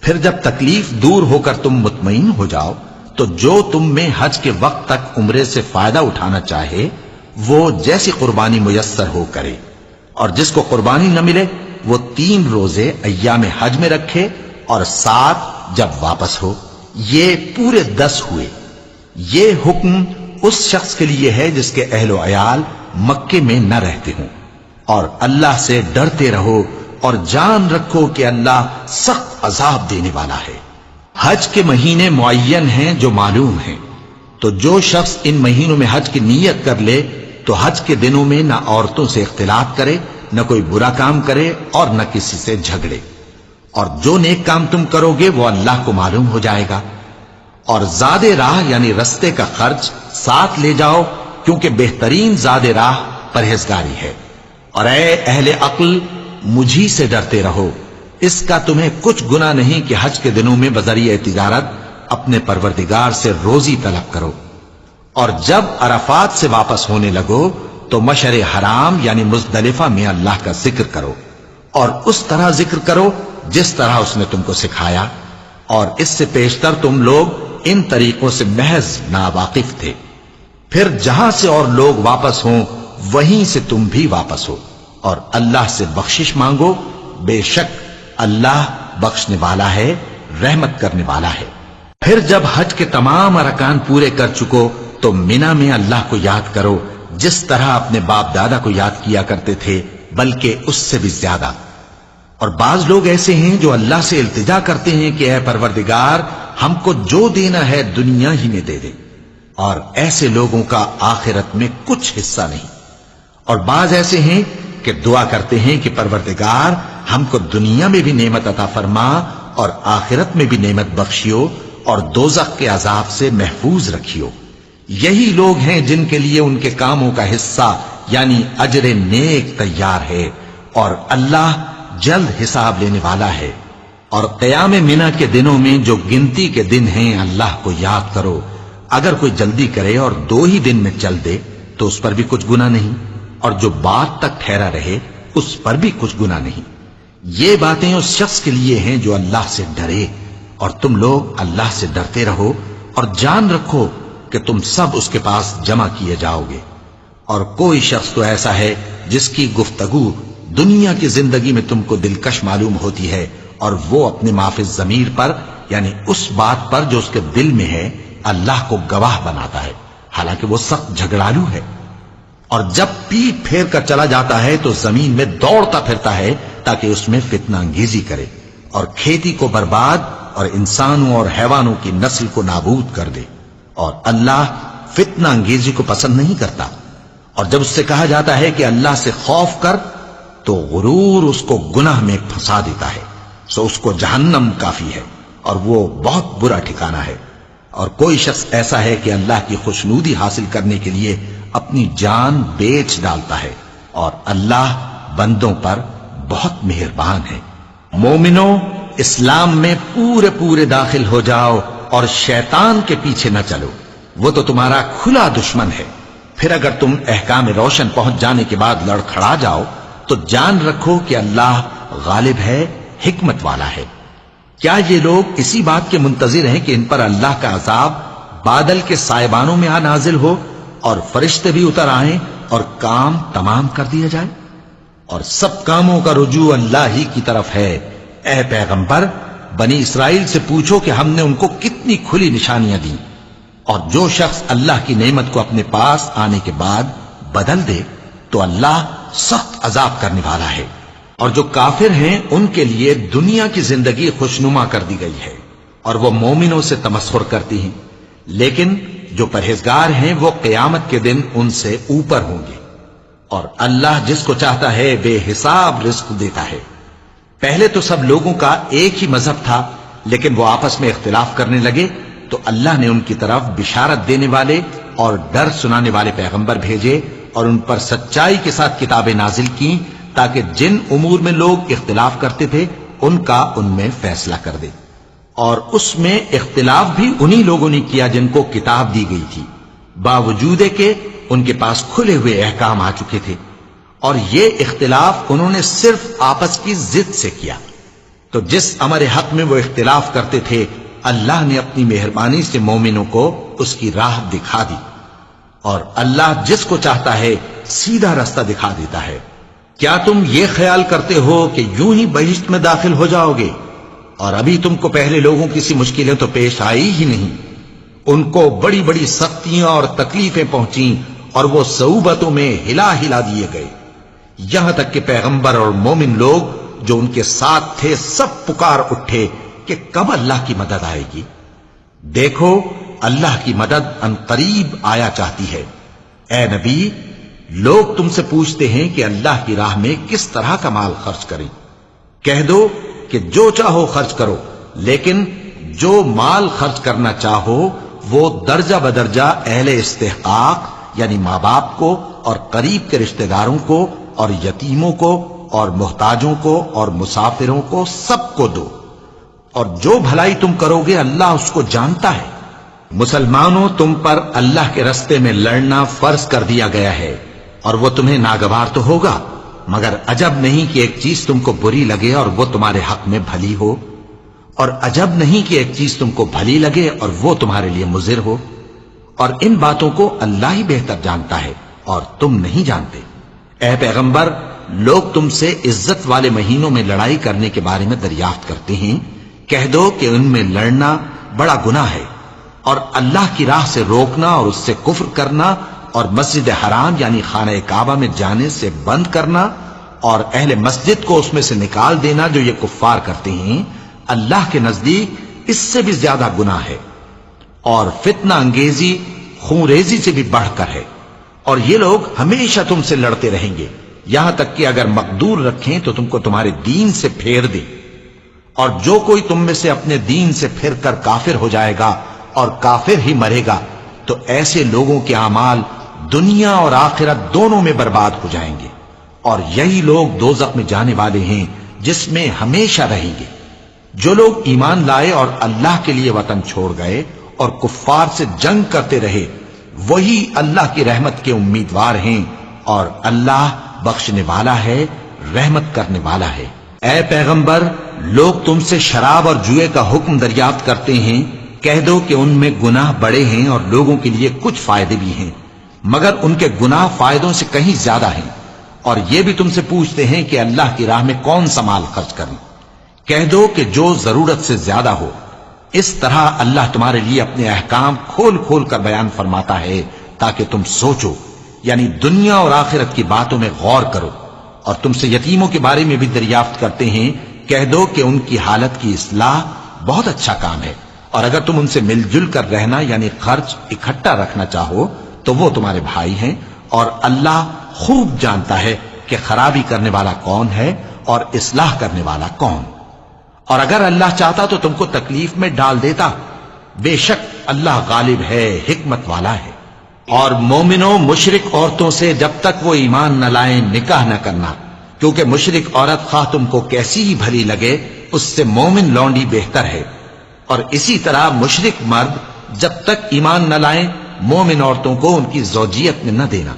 پھر جب تکلیف دور ہو کر تم مطمئن ہو جاؤ تو جو تم میں حج کے وقت تک عمرے سے فائدہ اٹھانا چاہے وہ جیسی قربانی میسر ہو کرے، اور جس کو قربانی نہ ملے وہ 3 روزے ایام حج میں رکھے اور 7 جب واپس ہو، یہ پورے 10 ہوئے۔ یہ حکم اس شخص کے لیے ہے جس کے اہل و عیال مکے میں نہ رہتے ہوں۔ اور اللہ سے ڈرتے رہو اور جان رکھو کہ اللہ سخت عذاب دینے والا ہے۔ حج کے مہینے معین ہیں جو معلوم ہیں، تو جو شخص ان مہینوں میں حج کی نیت کر لے تو حج کے دنوں میں نہ عورتوں سے اختلاط کرے، نہ کوئی برا کام کرے اور نہ کسی سے جھگڑے۔ اور جو نیک کام تم کرو گے وہ اللہ کو معلوم ہو جائے گا۔ اور زاد راہ یعنی رستے کا خرچ ساتھ لے جاؤ، کیونکہ بہترین زاد راہ پرہیزگاری ہے۔ اور اے اہل عقل، مجھی سے ڈرتے رہو، اس کا تمہیں کچھ گناہ نہیں کہ حج کے دنوں میں بذریعہ تجارت اپنے پروردگار سے روزی طلب کرو۔ اور جب عرفات سے واپس ہونے لگو تو مشعر حرام یعنی مزدلفہ میں اللہ کا ذکر کرو، اور اس طرح ذکر کرو جس طرح اس نے تم کو سکھایا، اور اس سے پیشتر تم لوگ ان طریقوں سے محض ناواقف تھے۔ پھر جہاں سے اور لوگ واپس ہوں وہیں سے تم بھی واپس ہو، اور اللہ سے بخشش مانگو، بے شک اللہ بخشنے والا ہے، رحمت کرنے والا ہے۔ پھر جب حج کے تمام ارکان پورے کر چکو تو مینا میں اللہ کو یاد کرو جس طرح اپنے باپ دادا کو یاد کیا کرتے تھے، بلکہ اس سے بھی زیادہ۔ اور بعض لوگ ایسے ہیں جو اللہ سے التجا کرتے ہیں کہ اے پروردگار، ہم کو جو دینا ہے دنیا ہی میں دے دے، اور ایسے لوگوں کا آخرت میں کچھ حصہ نہیں۔ اور بعض ایسے ہیں کہ دعا کرتے ہیں کہ پروردگار ہم کو دنیا میں بھی نعمت عطا فرما اور آخرت میں بھی نعمت بخشیو اور دوزخ کے عذاب سے محفوظ رکھیو۔ یہی لوگ ہیں جن کے لیے ان کے کاموں کا حصہ یعنی اجر نیک تیار ہے، اور اللہ جلد حساب لینے والا ہے۔ اور قیام منی کے دنوں میں جو گنتی کے دن ہیں اللہ کو یاد کرو۔ اگر کوئی جلدی کرے اور 2 ہی دن میں چل دے تو اس پر بھی کچھ گناہ نہیں، اور جو بعد تک ٹھہرا رہے اس پر بھی کچھ گناہ نہیں۔ یہ باتیں اس شخص کے لیے ہیں جو اللہ سے ڈرے، اور تم لوگ اللہ سے ڈرتے رہو اور جان رکھو کہ تم سب اس کے پاس جمع کیے جاؤ گے۔ اور کوئی شخص تو ایسا ہے جس کی گفتگو دنیا کی زندگی میں تم کو دلکش معلوم ہوتی ہے اور وہ اپنے معافی ضمیر پر یعنی اس بات پر جو اس کے دل میں ہے اللہ کو گواہ بناتا ہے، حالانکہ وہ سخت جھگڑالو ہے۔ اور جب پیٹ پھیر کر چلا جاتا ہے تو زمین میں دوڑتا پھرتا ہے تاکہ اس میں فتنہ انگیزی کرے اور کھیتی کو برباد اور انسانوں اور حیوانوں کی نسل کو نابود کر دے، اور اللہ فتنہ انگیزی کو پسند نہیں کرتا۔ اور جب اس سے کہا جاتا ہے کہ اللہ سے خوف کر تو غرور اس کو گناہ میں پھنسا دیتا ہے، سو اس کو جہنم کافی ہے اور وہ بہت برا ٹھکانہ ہے۔ اور کوئی شخص ایسا ہے کہ اللہ کی خوشنودی حاصل کرنے کے لیے اپنی جان بیچ ڈالتا ہے، اور اللہ بندوں پر بہت مہربان ہے۔ مومنوں، اسلام میں پورے پورے داخل ہو جاؤ اور شیطان کے پیچھے نہ چلو، وہ تو تمہارا کھلا دشمن ہے۔ پھر اگر تم احکام روشن پہنچ جانے کے بعد لڑکھڑا جاؤ تو جان رکھو کہ اللہ غالب ہے، حکمت والا ہے۔ کیا یہ لوگ اسی بات کے منتظر ہیں کہ ان پر اللہ کا عذاب بادل کے سائبانوں میں نازل ہو اور فرشتے بھی اتر آئیں اور کام تمام کر دیا جائے؟ اور سب کاموں کا رجوع اللہ ہی کی طرف ہے۔ اے پیغمبر، بنی اسرائیل سے پوچھو کہ ہم نے ان کو کتنی کھلی نشانیاں دیں، اور جو شخص اللہ کی نعمت کو اپنے پاس آنے کے بعد بدل دے تو اللہ سخت عذاب کرنے والا ہے۔ اور جو کافر ہیں ان کے لیے دنیا کی زندگی خوشنما کر دی گئی ہے اور وہ مومنوں سے تمسخر کرتی ہیں، لیکن جو پرہیزگار ہیں وہ قیامت کے دن ان سے اوپر ہوں گے۔ اور اللہ جس کو چاہتا ہے بے حساب رزق دیتا ہے۔ پہلے تو سب لوگوں کا ایک ہی مذہب تھا، لیکن وہ آپس میں اختلاف کرنے لگے تو اللہ نے ان کی طرف بشارت دینے والے اور ڈر سنانے والے پیغمبر بھیجے اور ان پر سچائی کے ساتھ کتابیں نازل کی تاکہ جن امور میں لوگ اختلاف کرتے تھے ان کا ان میں فیصلہ کر دے۔ اور اس میں اختلاف بھی انہی لوگوں نے کیا جن کو کتاب دی گئی تھی، باوجود کہ ان کے پاس کھلے ہوئے احکام آ چکے تھے، اور یہ اختلاف انہوں نے صرف آپس کی ضد سے کیا۔ تو جس امر حق میں وہ اختلاف کرتے تھے اللہ نے اپنی مہربانی سے مومنوں کو اس کی راہ دکھا دی، اور اللہ جس کو چاہتا ہے سیدھا راستہ دکھا دیتا ہے۔ کیا تم یہ خیال کرتے ہو کہ یوں ہی بہشت میں داخل ہو جاؤ گے؟ اور ابھی تم کو پہلے لوگوں کی سی مشکلیں تو پیش آئی ہی نہیں، ان کو بڑی بڑی سختیاں اور تکلیفیں پہنچیں اور وہ صعوبتوں میں ہلا ہلا دیے گئے، یہاں تک کہ پیغمبر اور مومن لوگ جو ان کے ساتھ تھے سب پکار اٹھے کہ کب اللہ کی مدد آئے گی۔ دیکھو اللہ کی مدد ان قریب آیا چاہتی ہے۔ اے نبی، لوگ تم سے پوچھتے ہیں کہ اللہ کی راہ میں کس طرح کا مال خرچ کریں۔ کہہ دو کہ جو چاہو خرچ کرو، لیکن جو مال خرچ کرنا چاہو وہ درجہ بدرجہ اہل استحقاق یعنی ماں باپ کو اور قریب کے رشتہ داروں کو اور یتیموں کو اور محتاجوں کو اور مسافروں کو سب کو دو، اور جو بھلائی تم کرو گے اللہ اس کو جانتا ہے۔ مسلمانوں، تم پر اللہ کے رستے میں لڑنا فرض کر دیا گیا ہے، اور وہ تمہیں ناگوار تو ہوگا، مگر عجب نہیں کہ ایک چیز تم کو بری لگے اور وہ تمہارے حق میں بھلی ہو، اور عجب نہیں کہ ایک چیز تم کو بھلی لگے اور وہ تمہارے لیے مضر ہو، اور ان باتوں کو اللہ ہی بہتر جانتا ہے اور تم نہیں جانتے۔ اے پیغمبر، لوگ تم سے عزت والے مہینوں میں لڑائی کرنے کے بارے میں دریافت کرتے ہیں، کہہ دو کہ ان میں لڑنا بڑا گناہ ہے، اور اللہ کی راہ سے روکنا اور اس سے کفر کرنا اور مسجد حرام یعنی خانہ کعبہ میں جانے سے بند کرنا اور اہل مسجد کو اس میں سے نکال دینا جو یہ کفار کرتے ہیں، اللہ کے نزدیک اس سے بھی زیادہ گناہ ہے، اور فتنہ انگیزی خون ریزی سے بھی بڑھ کر ہے۔ اور یہ لوگ ہمیشہ تم سے لڑتے رہیں گے، یہاں تک کہ اگر مقدور رکھیں تو تم کو تمہارے دین سے پھیر دے، اور جو کوئی تم میں سے اپنے دین سے پھر کر کافر ہو جائے گا اور کافر ہی مرے گا تو ایسے لوگوں کے اعمال دنیا اور آخرت دونوں میں برباد ہو جائیں گے، اور یہی لوگ دوزخ میں جانے والے ہیں جس میں ہمیشہ رہیں گے۔ جو لوگ ایمان لائے اور اللہ کے لیے وطن چھوڑ گئے اور کفار سے جنگ کرتے رہے وہی اللہ کی رحمت کے امیدوار ہیں، اور اللہ بخشنے والا ہے، رحمت کرنے والا ہے۔ اے پیغمبر، لوگ تم سے شراب اور جوئے کا حکم دریافت کرتے ہیں، کہہ دو کہ ان میں گناہ بڑے ہیں اور لوگوں کے لیے کچھ فائدے بھی ہیں، مگر ان کے گناہ فائدوں سے کہیں زیادہ ہیں۔ اور یہ بھی تم سے پوچھتے ہیں کہ اللہ کی راہ میں کون سا مال خرچ کریں، کہہ دو کہ جو ضرورت سے زیادہ ہو. اس طرح اللہ تمہارے لیے اپنے احکام کھول کھول کر بیان فرماتا ہے تاکہ تم سوچو، یعنی دنیا اور آخرت کی باتوں میں غور کرو. اور تم سے یتیموں کے بارے میں بھی دریافت کرتے ہیں، کہہ دو کہ ان کی حالت کی اصلاح بہت اچھا کام ہے، اور اگر تم ان سے مل جل کر رہنا یعنی خرچ اکٹھا رکھنا چاہو تو وہ تمہارے بھائی ہیں، اور اللہ خوب جانتا ہے کہ خرابی کرنے والا کون ہے اور اصلاح کرنے والا کون. اور اگر اللہ چاہتا تو تم کو تکلیف میں ڈال دیتا، بے شک اللہ غالب ہے، حکمت والا ہے. اور مومنوں مشرک عورتوں سے جب تک وہ ایمان نہ لائیں نکاح نہ کرنا، کیونکہ مشرک عورت خواہ تم کو کیسی ہی بھلی لگے اس سے مومن لونڈی بہتر ہے. اور اسی طرح مشرک مرد جب تک ایمان نہ لائیں مومن عورتوں کو ان کی زوجیت میں نہ دینا،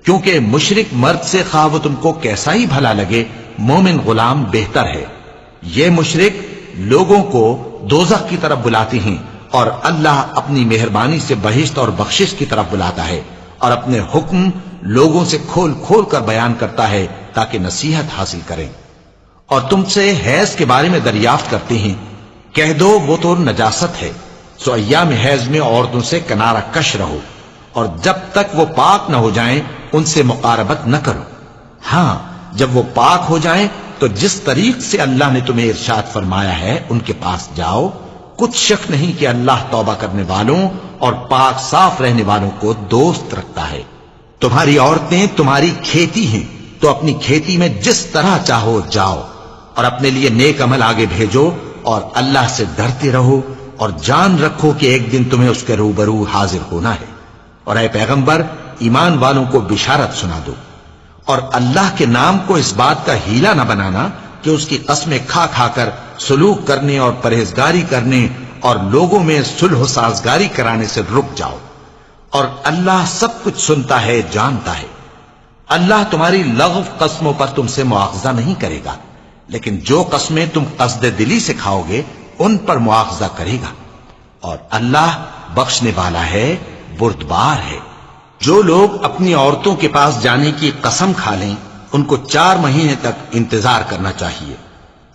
کیونکہ مشرک مرد سے خواہ وہ تم کو کیسا ہی بھلا لگے مومن غلام بہتر ہے. یہ مشرک لوگوں کو دوزخ کی طرف بلاتے ہیں، اور اللہ اپنی مہربانی سے بہشت اور بخشش کی طرف بلاتا ہے، اور اپنے حکم لوگوں سے کھول کھول کر بیان کرتا ہے تاکہ نصیحت حاصل کریں. اور تم سے حیض کے بارے میں دریافت کرتے ہیں، کہہ دو وہ تو نجاست ہے، سو ایام حیض میں عورتوں سے کنارہ کش رہو، اور جب تک وہ پاک نہ ہو جائیں ان سے مقاربت نہ کرو. ہاں جب وہ پاک ہو جائیں تو جس طریق سے اللہ نے تمہیں ارشاد فرمایا ہے ان کے پاس جاؤ. کچھ شک نہیں کہ اللہ توبہ کرنے والوں اور پاک صاف رہنے والوں کو دوست رکھتا ہے. تمہاری عورتیں تمہاری کھیتی ہیں، تو اپنی کھیتی میں جس طرح چاہو جاؤ، اور اپنے لیے نیک عمل آگے بھیجو، اور اللہ سے ڈرتے رہو، اور جان رکھو کہ ایک دن تمہیں اس کے روبرو حاضر ہونا ہے. اور اے پیغمبر ایمان والوں کو بشارت سنا دو، اور اللہ کے نام کو اس بات کا ہیلا نہ بنانا کہ اس کی قسمیں کھا کھا کر سلوک کرنے اور پرہیزگاری کرنے اور لوگوں میں صلح و سازگاری کرانے سے رک جاؤ. اور اللہ سب کچھ سنتا ہے، جانتا ہے. اللہ تمہاری لغو قسموں پر تم سے مواخذہ نہیں کرے گا، لیکن جو قسمیں تم قصد دلی سے کھاؤ گے ان پر مواخذہ کرے گا. اور اللہ بخشنے والا ہے، بردبار ہے. جو لوگ اپنی عورتوں کے پاس جانے کی قسم کھا لیں ان کو 4 مہینے تک انتظار کرنا چاہیے.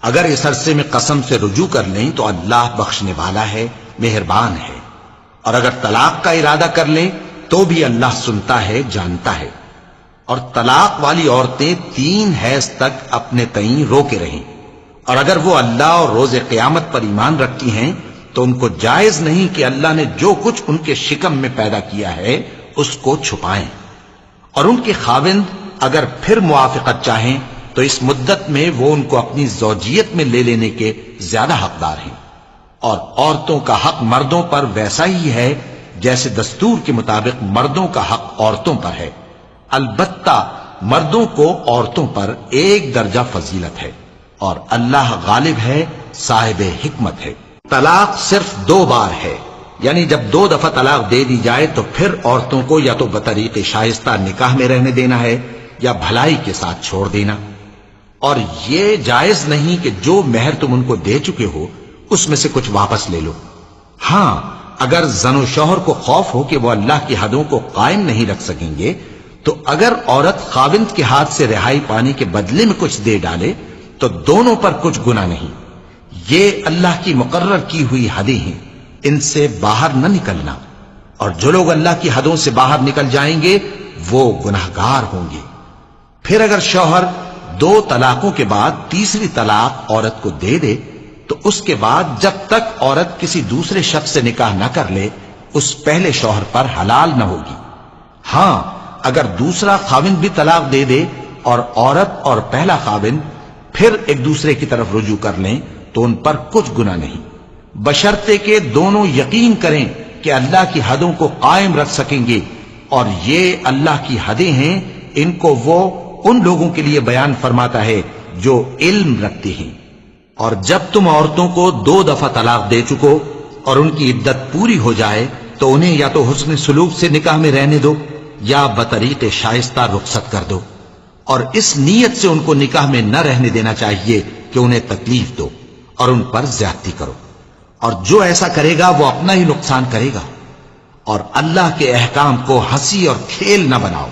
اگر اس عرصے میں قسم سے رجوع کر لیں تو اللہ بخشنے والا ہے، مہربان ہے. اور اگر طلاق کا ارادہ کر لیں تو بھی اللہ سنتا ہے، جانتا ہے. اور طلاق والی عورتیں 3 حیض تک اپنے تئیں روکے رہیں، اور اگر وہ اللہ اور روز قیامت پر ایمان رکھتی ہیں تو ان کو جائز نہیں کہ اللہ نے جو کچھ ان کے شکم میں پیدا کیا ہے اس کو چھپائیں. اور ان کے خاوند اگر پھر موافقت چاہیں تو اس مدت میں وہ ان کو اپنی زوجیت میں لے لینے کے زیادہ حقدار ہیں. اور عورتوں کا حق مردوں پر ویسا ہی ہے جیسے دستور کے مطابق مردوں کا حق عورتوں پر ہے. البتہ مردوں کو عورتوں پر 1 درجہ فضیلت ہے، اور اللہ غالب ہے، صاحب حکمت ہے. طلاق صرف 2 بار ہے، یعنی جب 2 دفعہ طلاق دے دی جائے تو پھر عورتوں کو یا تو بطریق شائستہ نکاح میں رہنے دینا ہے یا بھلائی کے ساتھ چھوڑ دینا. اور یہ جائز نہیں کہ جو مہر تم ان کو دے چکے ہو اس میں سے کچھ واپس لے لو. ہاں اگر زن و شوہر کو خوف ہو کہ وہ اللہ کی حدوں کو قائم نہیں رکھ سکیں گے تو اگر عورت خاوند کے ہاتھ سے رہائی پانے کے بدلے میں کچھ دے ڈالے تو دونوں پر کچھ گناہ نہیں. یہ اللہ کی مقرر کی ہوئی حدیں ہیں، ان سے باہر نہ نکلنا. اور جو لوگ اللہ کی حدوں سے باہر نکل جائیں گے وہ گناہگار ہوں گے. پھر اگر شوہر 2 طلاقوں کے بعد تیسری طلاق عورت کو دے دے تو اس کے بعد جب تک عورت کسی دوسرے شخص سے نکاح نہ کر لے اس پہلے شوہر پر حلال نہ ہوگی. ہاں اگر دوسرا خاوند بھی طلاق دے دے اور عورت اور پہلا خاوند پھر ایک دوسرے کی طرف رجوع کر لیں تو ان پر کچھ گناہ نہیں، بشرطے کہ دونوں یقین کریں کہ اللہ کی حدوں کو قائم رکھ سکیں گے. اور یہ اللہ کی حدیں ہیں، ان کو وہ ان لوگوں کے لیے بیان فرماتا ہے جو علم رکھتے ہیں. اور جب تم عورتوں کو 2 دفعہ طلاق دے چکو اور ان کی عدت پوری ہو جائے تو انہیں یا تو حسن سلوک سے نکاح میں رہنے دو یا بطریق شائستہ رخصت کر دو. اور اس نیت سے ان کو نکاح میں نہ رہنے دینا چاہیے کہ انہیں تکلیف دو اور ان پر زیادتی کرو. اور جو ایسا کرے گا وہ اپنا ہی نقصان کرے گا. اور اللہ کے احکام کو ہنسی اور کھیل نہ بناؤ.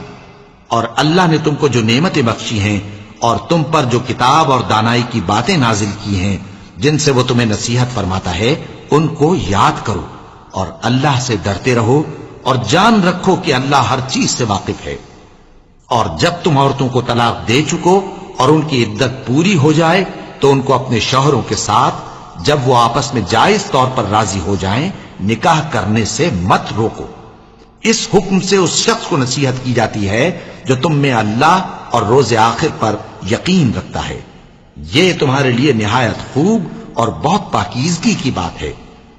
اور اللہ نے تم کو جو نعمتیں بخشی ہیں اور تم پر جو کتاب اور دانائی کی باتیں نازل کی ہیں جن سے وہ تمہیں نصیحت فرماتا ہے ان کو یاد کرو، اور اللہ سے ڈرتے رہو، اور جان رکھو کہ اللہ ہر چیز سے واقف ہے۔ اور جب تم عورتوں کو طلاق دے چکو اور ان کی عدت پوری ہو جائے تو ان کو اپنے شوہروں کے ساتھ جب وہ آپس میں جائز طور پر راضی ہو جائیں نکاح کرنے سے مت روکو۔ اس حکم سے اس شخص کو نصیحت کی جاتی ہے جو تم میں اللہ اور روز آخر پر یقین رکھتا ہے۔ یہ تمہارے لیے نہایت خوب اور بہت پاکیزگی کی بات ہے،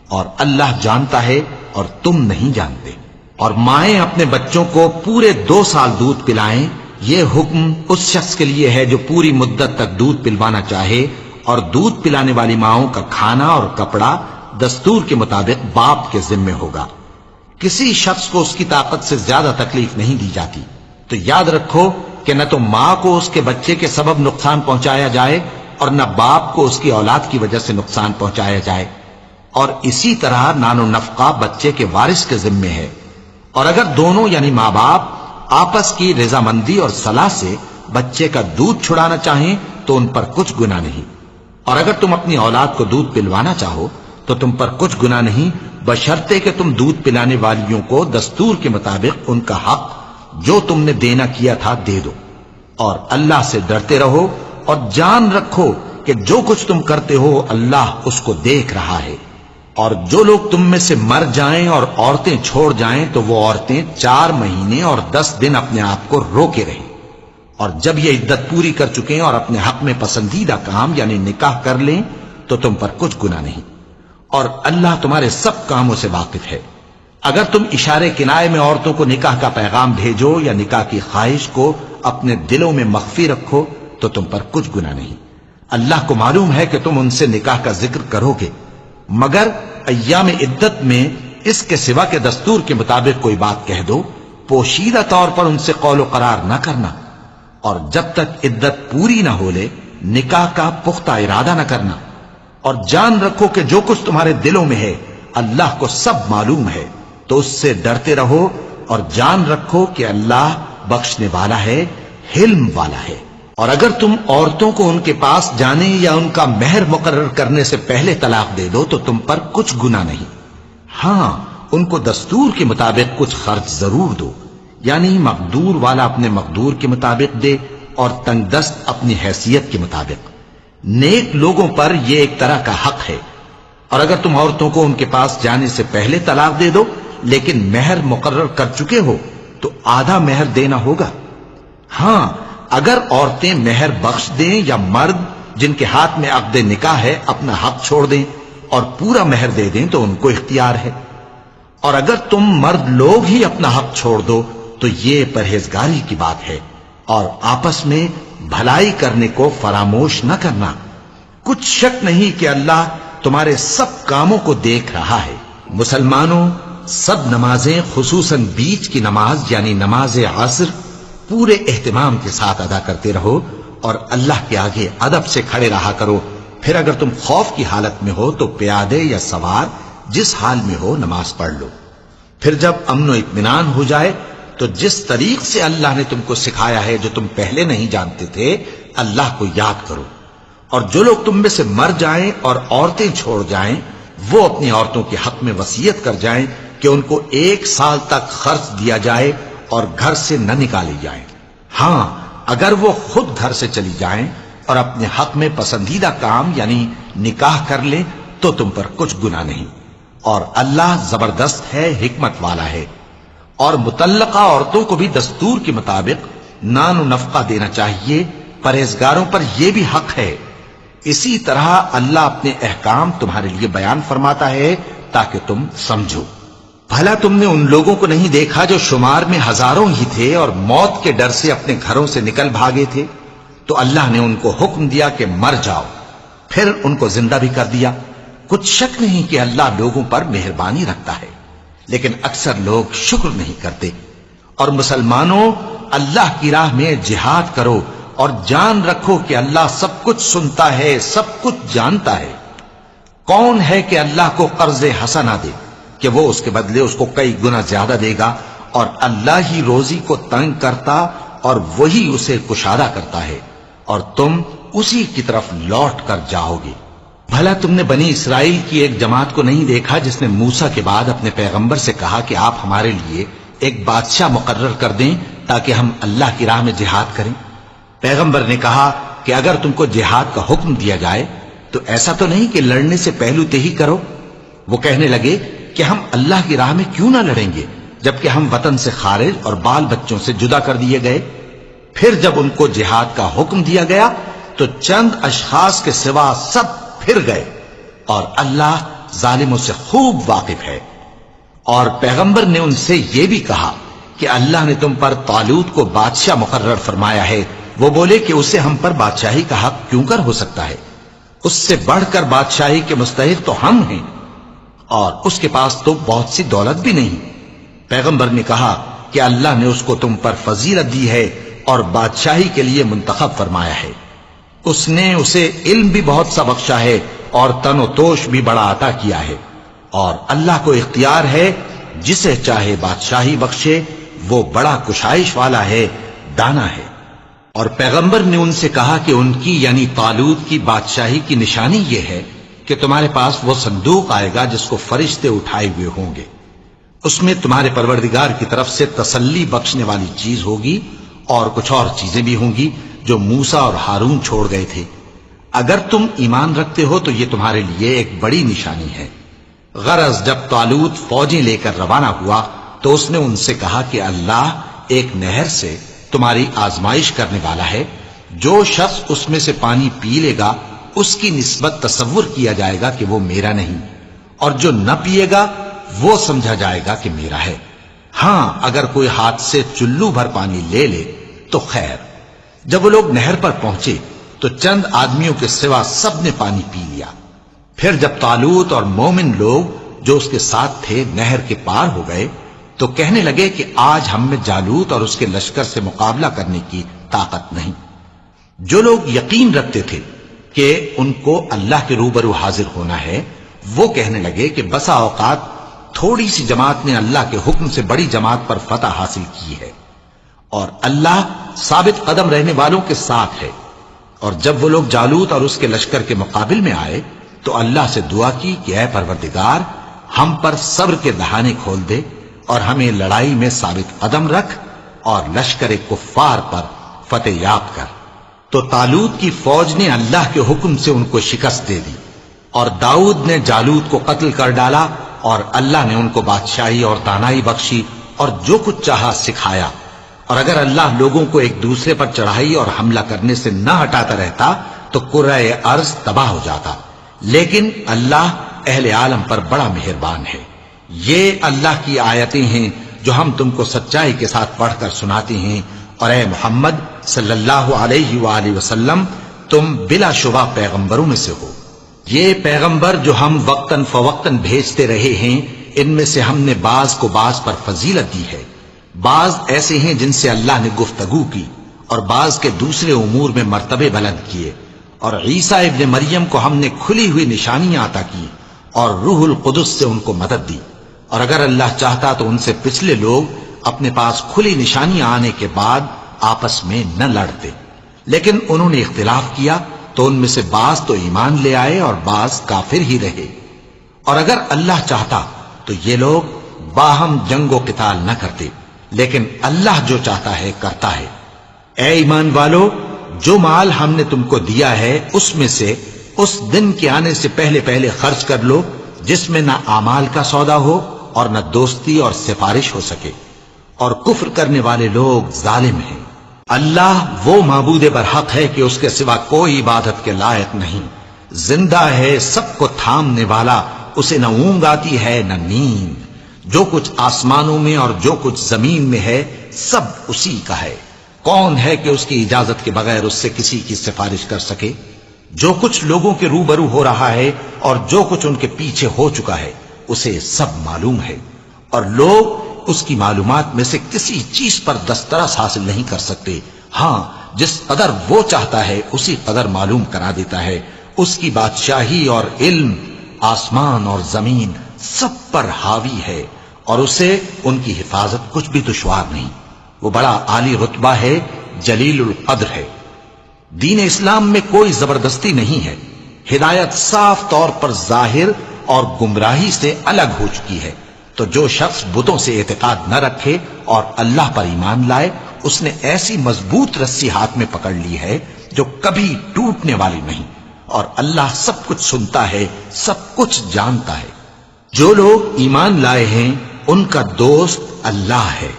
اور اللہ جانتا ہے اور تم نہیں جانتے۔ اور مائیں اپنے بچوں کو پورے 2 سال دودھ پلائیں، یہ حکم اس شخص کے لیے ہے جو پوری مدت تک دودھ پلوانا چاہے، اور دودھ پلانے والی ماؤں کا کھانا اور کپڑا دستور کے مطابق باپ کے ذمے ہوگا۔ کسی شخص کو اس کی طاقت سے زیادہ تکلیف نہیں دی جاتی، تو یاد رکھو کہ نہ تو ماں کو اس کے بچے کے سبب نقصان پہنچایا جائے اور نہ باپ کو اس کی اولاد کی وجہ سے نقصان پہنچایا جائے، اور اسی طرح نان و نفقہ بچے کے وارث کے ذمے ہے۔ اور اگر دونوں یعنی ماں باپ آپس کی رضامندی اور صلاح سے بچے کا دودھ چھڑانا چاہیں تو ان پر کچھ گناہ نہیں، اور اگر تم اپنی اولاد کو دودھ پلوانا چاہو تو تم پر کچھ گناہ نہیں، بشرطے کہ تم دودھ پلانے والیوں کو دستور کے مطابق ان کا حق جو تم نے دینا کیا تھا دے دو۔ اور اللہ سے ڈرتے رہو اور جان رکھو کہ جو کچھ تم کرتے ہو اللہ اس کو دیکھ رہا ہے۔ اور جو لوگ تم میں سے مر جائیں اور عورتیں چھوڑ جائیں تو وہ عورتیں 4 مہینے اور 10 دن اپنے آپ کو روکے رہیں، اور جب یہ عدت پوری کر چکیں اور اپنے حق میں پسندیدہ کام یعنی نکاح کر لیں تو تم پر کچھ گناہ نہیں، اور اللہ تمہارے سب کاموں سے واقف ہے۔ اگر تم اشارے کنائے میں عورتوں کو نکاح کا پیغام بھیجو یا نکاح کی خواہش کو اپنے دلوں میں مخفی رکھو تو تم پر کچھ گناہ نہیں۔ اللہ کو معلوم ہے کہ تم ان سے نکاح کا ذکر کرو گے، مگر ایام عدت میں اس کے سوا کے دستور کے مطابق کوئی بات کہہ دو، پوشیدہ طور پر ان سے قول و قرار نہ کرنا، اور جب تک عدت پوری نہ ہو لے نکاح کا پختہ ارادہ نہ کرنا۔ اور جان رکھو کہ جو کچھ تمہارے دلوں میں ہے اللہ کو سب معلوم ہے، تو اس سے ڈرتے رہو اور جان رکھو کہ اللہ بخشنے والا ہے، حلم والا ہے۔ اور اگر تم عورتوں کو ان کے پاس جانے یا ان کا مہر مقرر کرنے سے پہلے طلاق دے دو تو تم پر کچھ گناہ نہیں، ہاں ان کو دستور کے مطابق کچھ خرچ ضرور دو، یعنی مقدور والا اپنے مقدور کے مطابق دے اور تنگ دست اپنی حیثیت کے مطابق۔ نیک لوگوں پر یہ ایک طرح کا حق ہے۔ اور اگر تم عورتوں کو ان کے پاس جانے سے پہلے طلاق دے دو لیکن مہر مقرر کر چکے ہو تو آدھا مہر دینا ہوگا۔ ہاں اگر عورتیں مہر بخش دیں یا مرد جن کے ہاتھ میں عقد نکاح ہے اپنا حق چھوڑ دیں اور پورا مہر دے دیں تو ان کو اختیار ہے۔ اور اگر تم مرد لوگ ہی اپنا حق چھوڑ دو تو یہ پرہیزگاری کی بات ہے، اور آپس میں بھلائی کرنے کو فراموش نہ کرنا۔ کچھ شک نہیں کہ اللہ تمہارے سب کاموں کو دیکھ رہا ہے۔ مسلمانوں، سب نمازیں خصوصاً بیچ کی نماز یعنی نماز عصر پورے اہتمام کے ساتھ ادا کرتے رہو اور اللہ کے آگے ادب سے کھڑے رہا کرو۔ پھر اگر تم خوف کی حالت میں ہو تو پیادے یا سوار جس حال میں ہو نماز پڑھ لو۔ پھر جب امن و اطمینان ہو جائے تو جس طریق سے اللہ نے تم کو سکھایا ہے جو تم پہلے نہیں جانتے تھے اللہ کو یاد کرو۔ اور جو لوگ تم میں سے مر جائیں اور عورتیں چھوڑ جائیں وہ اپنی عورتوں کے حق میں وصیت کر جائیں کہ ان کو 1 سال تک خرچ دیا جائے اور گھر سے نہ نکالی جائیں۔ ہاں اگر وہ خود گھر سے چلی جائیں اور اپنے حق میں پسندیدہ کام یعنی نکاح کر لیں تو تم پر کچھ گناہ نہیں، اور اللہ زبردست ہے، حکمت والا ہے۔ اور مطلقہ عورتوں کو بھی دستور کے مطابق نان و نفقہ دینا چاہیے، پرہیزگاروں پر یہ بھی حق ہے۔ اسی طرح اللہ اپنے احکام تمہارے لیے بیان فرماتا ہے تاکہ تم سمجھو۔ بھلا تم نے ان لوگوں کو نہیں دیکھا جو شمار میں ہزاروں ہی تھے اور موت کے ڈر سے اپنے گھروں سے نکل بھاگے تھے؟ تو اللہ نے ان کو حکم دیا کہ مر جاؤ، پھر ان کو زندہ بھی کر دیا۔ کچھ شک نہیں کہ اللہ لوگوں پر مہربانی رکھتا ہے، لیکن اکثر لوگ شکر نہیں کرتے۔ اور مسلمانوں، اللہ کی راہ میں جہاد کرو اور جان رکھو کہ اللہ سب کچھ سنتا ہے، سب کچھ جانتا ہے۔ کون ہے کہ اللہ کو قرض حسنہ دے کہ وہ اس کے بدلے اس کو کئی گنا زیادہ دے گا، اور اللہ ہی روزی کو تنگ کرتا اور وہی اسے کشادہ کرتا ہے، اور تم اسی کی طرف لوٹ کر جاؤ گے۔ بھلا تم نے بنی اسرائیل کی ایک جماعت کو نہیں دیکھا جس نے موسیٰ کے بعد اپنے پیغمبر سے کہا کہ آپ ہمارے لیے ایک بادشاہ مقرر کر دیں تاکہ ہم اللہ کی راہ میں جہاد کریں؟ پیغمبر نے کہا کہ اگر تم کو جہاد کا حکم دیا جائے تو ایسا تو نہیں کہ لڑنے سے پہلو تہی کرو۔ وہ کہنے لگے کہ ہم اللہ کی راہ میں کیوں نہ لڑیں گے جبکہ ہم وطن سے خارج اور بال بچوں سے جدا کر دیے گئے۔ پھر جب ان کو جہاد کا حکم دیا گیا تو چند اشخاص کے سوا سب پھر گئے، اور اللہ ظالموں سے خوب واقف ہے۔ اور پیغمبر نے ان سے یہ بھی کہا کہ اللہ نے تم پر طالوت کو بادشاہ مقرر فرمایا ہے۔ وہ بولے کہ اسے ہم پر بادشاہی کا حق کیوں کر ہو سکتا ہے؟ اس سے بڑھ کر بادشاہی کے مستحق تو ہم ہیں، اور اس کے پاس تو بہت سی دولت بھی نہیں۔ پیغمبر نے کہا کہ اللہ نے اس کو تم پر فضیلت دی ہے اور بادشاہی کے لیے منتخب فرمایا ہے۔ اس نے اسے علم بھی بہت سا بخشا ہے اور تن و توش بھی بڑا عطا کیا ہے، اور اللہ کو اختیار ہے جسے چاہے بادشاہی بخشے، وہ بڑا کشائش والا ہے، دانا ہے۔ اور پیغمبر نے ان سے کہا کہ ان کی یعنی طالوت کی بادشاہی کی نشانی یہ ہے کہ تمہارے پاس وہ صندوق آئے گا جس کو فرشتے اٹھائے ہوئے ہوں گے۔ اس میں تمہارے پروردگار کی طرف سے تسلی بخشنے والی چیز ہوگی اور کچھ اور چیزیں بھی ہوں گی جو موسیٰ اور ہارون چھوڑ گئے تھے۔ اگر تم ایمان رکھتے ہو تو یہ تمہارے لیے ایک بڑی نشانی ہے۔ غرض جب طالوت فوجیں لے کر روانہ ہوا تو اس نے ان سے کہا کہ اللہ ایک نہر سے تمہاری آزمائش کرنے والا ہے، جو شخص اس میں سے پانی پی لے گا اس کی نسبت تصور کیا جائے گا کہ وہ میرا نہیں، اور جو نہ پیے گا وہ سمجھا جائے گا کہ میرا ہے۔ ہاں اگر کوئی ہاتھ سے چلو بھر پانی لے لے تو خیر۔ جب وہ لوگ نہر پر پہنچے تو چند آدمیوں کے سوا سب نے پانی پی لیا۔ پھر جب طالوت اور مومن لوگ جو اس کے ساتھ تھے نہر کے پار ہو گئے تو کہنے لگے کہ آج ہم میں جالوت اور اس کے لشکر سے مقابلہ کرنے کی طاقت نہیں۔ جو لوگ یقین رکھتے تھے کہ ان کو اللہ کے روبرو حاضر ہونا ہے، وہ کہنے لگے کہ بسا اوقات تھوڑی سی جماعت نے اللہ کے حکم سے بڑی جماعت پر فتح حاصل کی ہے، اور اللہ ثابت قدم رہنے والوں کے ساتھ ہے۔ اور جب وہ لوگ جالوت اور اس کے لشکر کے مقابل میں آئے تو اللہ سے دعا کی کہ اے پروردگار، ہم پر صبر کے دہانے کھول دے اور ہمیں لڑائی میں ثابت قدم رکھ اور لشکر کفار پر فتح یاب کر۔ تو طالوت کی فوج نے اللہ کے حکم سے ان کو شکست دے دی، اور داؤد نے جالوت کو قتل کر ڈالا، اور اللہ نے ان کو بادشاہی اور دانائی بخشی اور جو کچھ چاہا سکھایا۔ اور اگر اللہ لوگوں کو ایک دوسرے پر چڑھائی اور حملہ کرنے سے نہ ہٹاتا رہتا تو کرۂ ارض تباہ ہو جاتا، لیکن اللہ اہل عالم پر بڑا مہربان ہے۔ یہ اللہ کی آیتیں ہیں جو ہم تم کو سچائی کے ساتھ پڑھ کر سناتے ہیں، اور اے محمد صلی اللہ علیہ وآلہ وسلم تم بلا شبہ پیغمبروں میں سے ہو۔ یہ پیغمبر جو ہم وقتاً فوقتاً بھیجتے رہے ہیں، ان میں سے ہم نے بعض کو بعض پر فضیلت دی ہے۔ بعض ایسے ہیں جن سے اللہ نے گفتگو کی، اور بعض کے دوسرے امور میں مرتبے بلند کیے، اور عیسیٰ ابن مریم کو ہم نے کھلی ہوئی نشانیاں عطا کی اور روح القدس سے ان کو مدد دی۔ اور اگر اللہ چاہتا تو ان سے پچھلے لوگ اپنے پاس کھلی نشانیاں آنے کے بعد آپس میں نہ لڑتے، لیکن انہوں نے اختلاف کیا تو ان میں سے بعض تو ایمان لے آئے اور بعض کافر ہی رہے۔ اور اگر اللہ چاہتا تو یہ لوگ باہم جنگ و قتال نہ کرتے، لیکن اللہ جو چاہتا ہے کرتا ہے۔ اے ایمان والو، جو مال ہم نے تم کو دیا ہے اس میں سے اس دن کے آنے سے پہلے پہلے خرچ کر لو جس میں نہ اعمال کا سودا ہو اور نہ دوستی اور سفارش ہو سکے، اور کفر کرنے والے لوگ ظالم ہیں۔ اللہ وہ معبود برحق ہے کہ اس کے سوا کوئی عبادت کے لائق نہیں، زندہ ہے، سب کو تھامنے والا، اسے نہ اونگ آتی ہے نہ نیند۔ جو کچھ آسمانوں میں اور جو کچھ زمین میں ہے سب اسی کا ہے۔ کون ہے کہ اس کی اجازت کے بغیر اس سے کسی کی سفارش کر سکے؟ جو کچھ لوگوں کے روبرو ہو رہا ہے اور جو کچھ ان کے پیچھے ہو چکا ہے اسے سب معلوم ہے، اور لوگ اس کی معلومات میں سے کسی چیز پر دسترس حاصل نہیں کر سکتے۔ ہاں جس قدر وہ چاہتا ہے اسی قدر معلوم کرا دیتا ہے۔ اس کی بادشاہی اور علم آسمان اور زمین سب پر حاوی ہے، اور اسے ان کی حفاظت کچھ بھی دشوار نہیں۔ وہ بڑا عالی رتبہ ہے، جلیل القدر ہے۔ دین اسلام میں کوئی زبردستی نہیں ہے، ہدایت صاف طور پر ظاہر اور گمراہی سے الگ ہو چکی ہے۔ تو جو شخص بتوں سے اعتقاد نہ رکھے اور اللہ پر ایمان لائے، اس نے ایسی مضبوط رسی ہاتھ میں پکڑ لی ہے جو کبھی ٹوٹنے والی نہیں، اور اللہ سب کچھ سنتا ہے، سب کچھ جانتا ہے۔ جو لوگ ایمان لائے ہیں ان کا دوست اللہ ہے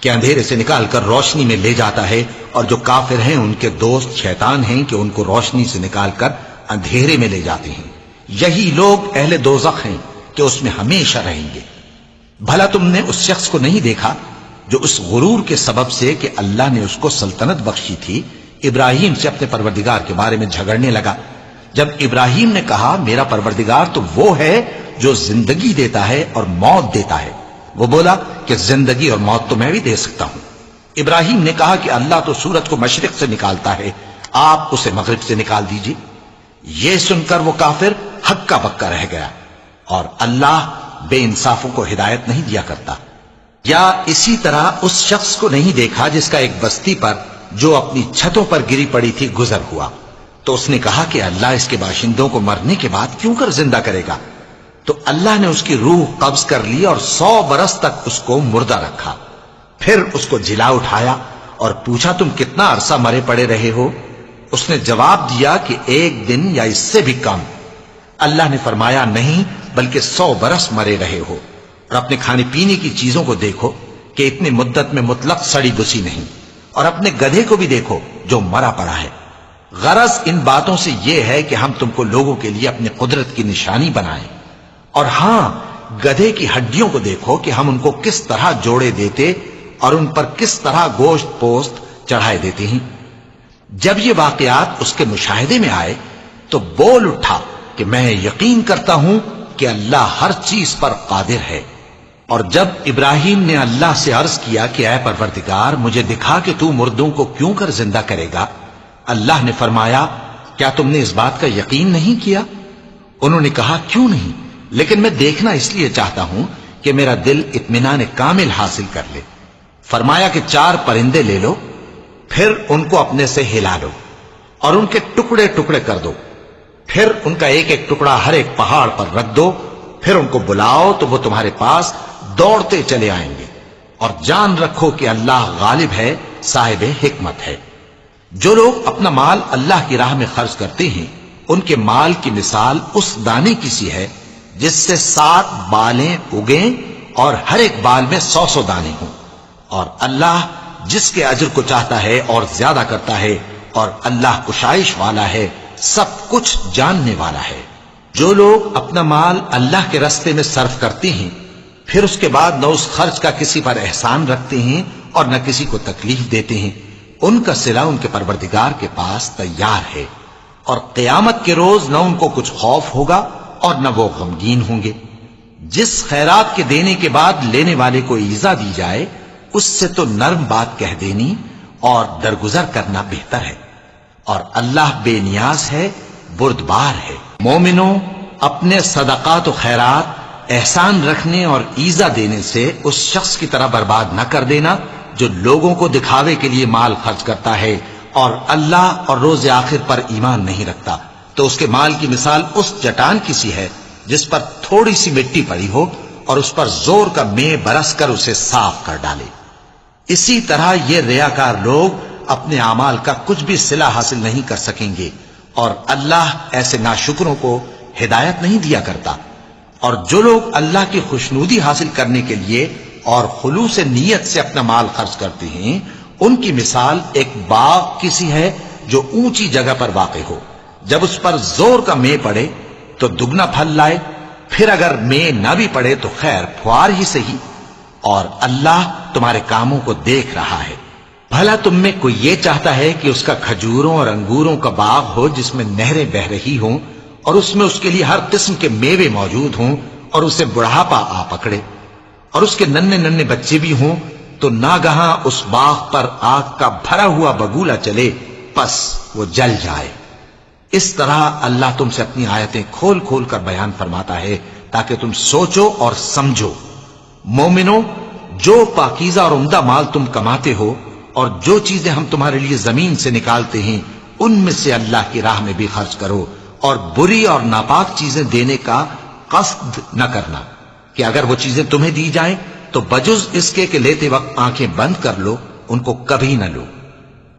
کہ اندھیرے سے نکال کر روشنی میں لے جاتا ہے، اور جو کافر ہیں ان کے دوست شیطان ہیں کہ ان کو روشنی سے نکال کر اندھیرے میں لے جاتے ہیں۔ یہی لوگ اہل دوزخ ہیں کہ اس میں ہمیشہ رہیں گے۔ بھلا تم نے اس شخص کو نہیں دیکھا جو اس غرور کے سبب سے کہ اللہ نے اس کو سلطنت بخشی تھی، ابراہیم سے اپنے پروردگار کے بارے میں جھگڑنے لگا؟ جب ابراہیم نے کہا میرا پروردگار تو وہ ہے جو زندگی دیتا ہے اور موت دیتا ہے، وہ بولا کہ زندگی اور موت تو میں بھی دے سکتا ہوں۔ ابراہیم نے کہا کہ اللہ تو سورج کو مشرق سے نکالتا ہے، آپ اسے مغرب سے نکال دیجیے۔ یہ سن کر وہ کافر ہکا بکا رہ گیا، اور اللہ بے انصافوں کو ہدایت نہیں دیا کرتا۔ یا اسی طرح اس شخص کو نہیں دیکھا جس کا ایک بستی پر جو اپنی چھتوں پر گری پڑی تھی گزر ہوا، تو اس نے کہا کہ اللہ اس کے باشندوں کو مرنے کے بعد کیوں کر زندہ کرے گا؟ تو اللہ نے اس کی روح قبض کر لی اور 100 برس تک اس کو مردہ رکھا۔ پھر اس کو جلا اٹھایا اور پوچھا تم کتنا عرصہ مرے پڑے رہے ہو؟ اس نے جواب دیا کہ 1 دن یا اس سے بھی کم۔ اللہ نے فرمایا نہیں بلکہ 100 برس مرے رہے ہو، اور اپنے کھانے پینے کی چیزوں کو دیکھو کہ اتنی مدت میں مطلق سڑی بسی نہیں، اور اپنے گدھے کو بھی دیکھو جو مرا پڑا ہے۔ غرض ان باتوں سے یہ ہے کہ ہم تم کو لوگوں کے لیے اپنی قدرت کی نشانی بنائیں، اور ہاں گدھے کی ہڈیوں کو دیکھو کہ ہم ان کو کس طرح جوڑے دیتے اور ان پر کس طرح گوشت پوست چڑھائے دیتے ہیں۔ جب یہ واقعات اس کے مشاہدے میں آئے تو بول اٹھا کہ میں یقین کرتا ہوں کہ اللہ ہر چیز پر قادر ہے۔ اور جب ابراہیم نے اللہ سے عرض کیا کہ اے پروردگار مجھے دکھا کہ تو مردوں کو کیوں کر زندہ کرے گا، اللہ نے فرمایا کیا تم نے اس بات کا یقین نہیں کیا؟ انہوں نے کہا کیوں نہیں، لیکن میں دیکھنا اس لیے چاہتا ہوں کہ میرا دل اطمینان کامل حاصل کر لے۔ فرمایا کہ 4 پرندے لے لو، پھر ان کو اپنے سے ہلا لو اور ان کے ٹکڑے ٹکڑے کر دو، پھر ان کا ایک ایک ٹکڑا ہر ایک پہاڑ پر رکھ دو، پھر ان کو بلاؤ تو وہ تمہارے پاس دوڑتے چلے آئیں گے، اور جان رکھو کہ اللہ غالب ہے، صاحب حکمت ہے۔ جو لوگ اپنا مال اللہ کی راہ میں خرچ کرتے ہیں ان کے مال کی مثال اس دانے کی سی ہے جس سے 7 بالیں اگیں اور ہر ایک بال میں 100 دانے ہوں، اور اللہ جس کے اجر کو چاہتا ہے اور زیادہ کرتا ہے، اور اللہ کشائش والا ہے، سب کچھ جاننے والا ہے۔ جو لوگ اپنا مال اللہ کے راستے میں صرف کرتے ہیں پھر اس کے بعد نہ اس خرچ کا کسی پر احسان رکھتے ہیں اور نہ کسی کو تکلیف دیتے ہیں، ان کا صلہ ان کے پروردگار کے پاس تیار ہے، اور قیامت کے روز نہ ان کو کچھ خوف ہوگا اور نہ وہ غمگین ہوں گے۔ جس خیرات کے دینے کے بعد لینے والے کو ایذا دی جائے اس سے تو نرم بات کہہ دینی اور درگزر کرنا بہتر ہے، اور اللہ بے نیاز ہے، بردبار ہے۔ مومنوں، اپنے صدقات و خیرات احسان رکھنے اور ایذا دینے سے اس شخص کی طرح برباد نہ کر دینا جو لوگوں کو دکھاوے کے لیے مال خرچ کرتا ہے اور اللہ اور روز آخر پر ایمان نہیں رکھتا، تو اس کے مال کی مثال اس چٹان کی سی ہے جس پر تھوڑی سی مٹی پڑی ہو اور اس پر زور کا مے برس کر اسے صاف کر ڈالے۔ اسی طرح یہ ریاکار لوگ اپنے اعمال کا کچھ بھی صلہ حاصل نہیں کر سکیں گے، اور اللہ ایسے ناشکروں کو ہدایت نہیں دیا کرتا۔ اور جو لوگ اللہ کی خوشنودی حاصل کرنے کے لیے اور خلوص نیت سے اپنا مال خرچ کرتے ہیں ان کی مثال ایک باغ کی سی ہے جو اونچی جگہ پر واقع ہو، جب اس پر زور کا مے پڑے تو دگنا پھل لائے، پھر اگر مے نہ بھی پڑے تو خیر پھوار ہی صحیح، اور اللہ تمہارے کاموں کو دیکھ رہا ہے۔ بھلا تم میں کوئی یہ چاہتا ہے کہ اس کا کھجوروں اور انگوروں کا باغ ہو جس میں نہریں بہ رہی ہوں اور اس میں اس کے لیے ہر قسم کے میوے موجود ہوں، اور اسے بڑھاپا آ پکڑے اور اس کے ننھے ننھے بچے بھی ہوں، تو ناگہاں اس باغ پر آگ کا بھرا ہوا بگولا چلے، پس وہ جل جائے۔ اس طرح اللہ تم سے اپنی آیتیں کھول کھول کر بیان فرماتا ہے تاکہ تم سوچو اور سمجھو۔ مومنوں، جو پاکیزہ اور عمدہ مال تم کماتے ہو اور جو چیزیں ہم تمہارے لیے زمین سے نکالتے ہیں ان میں سے اللہ کی راہ میں بھی خرچ کرو، اور بری اور ناپاک چیزیں دینے کا قصد نہ کرنا کہ اگر وہ چیزیں تمہیں دی جائیں تو بجز اس کے کہ لیتے وقت آنکھیں بند کر لو ان کو کبھی نہ لو،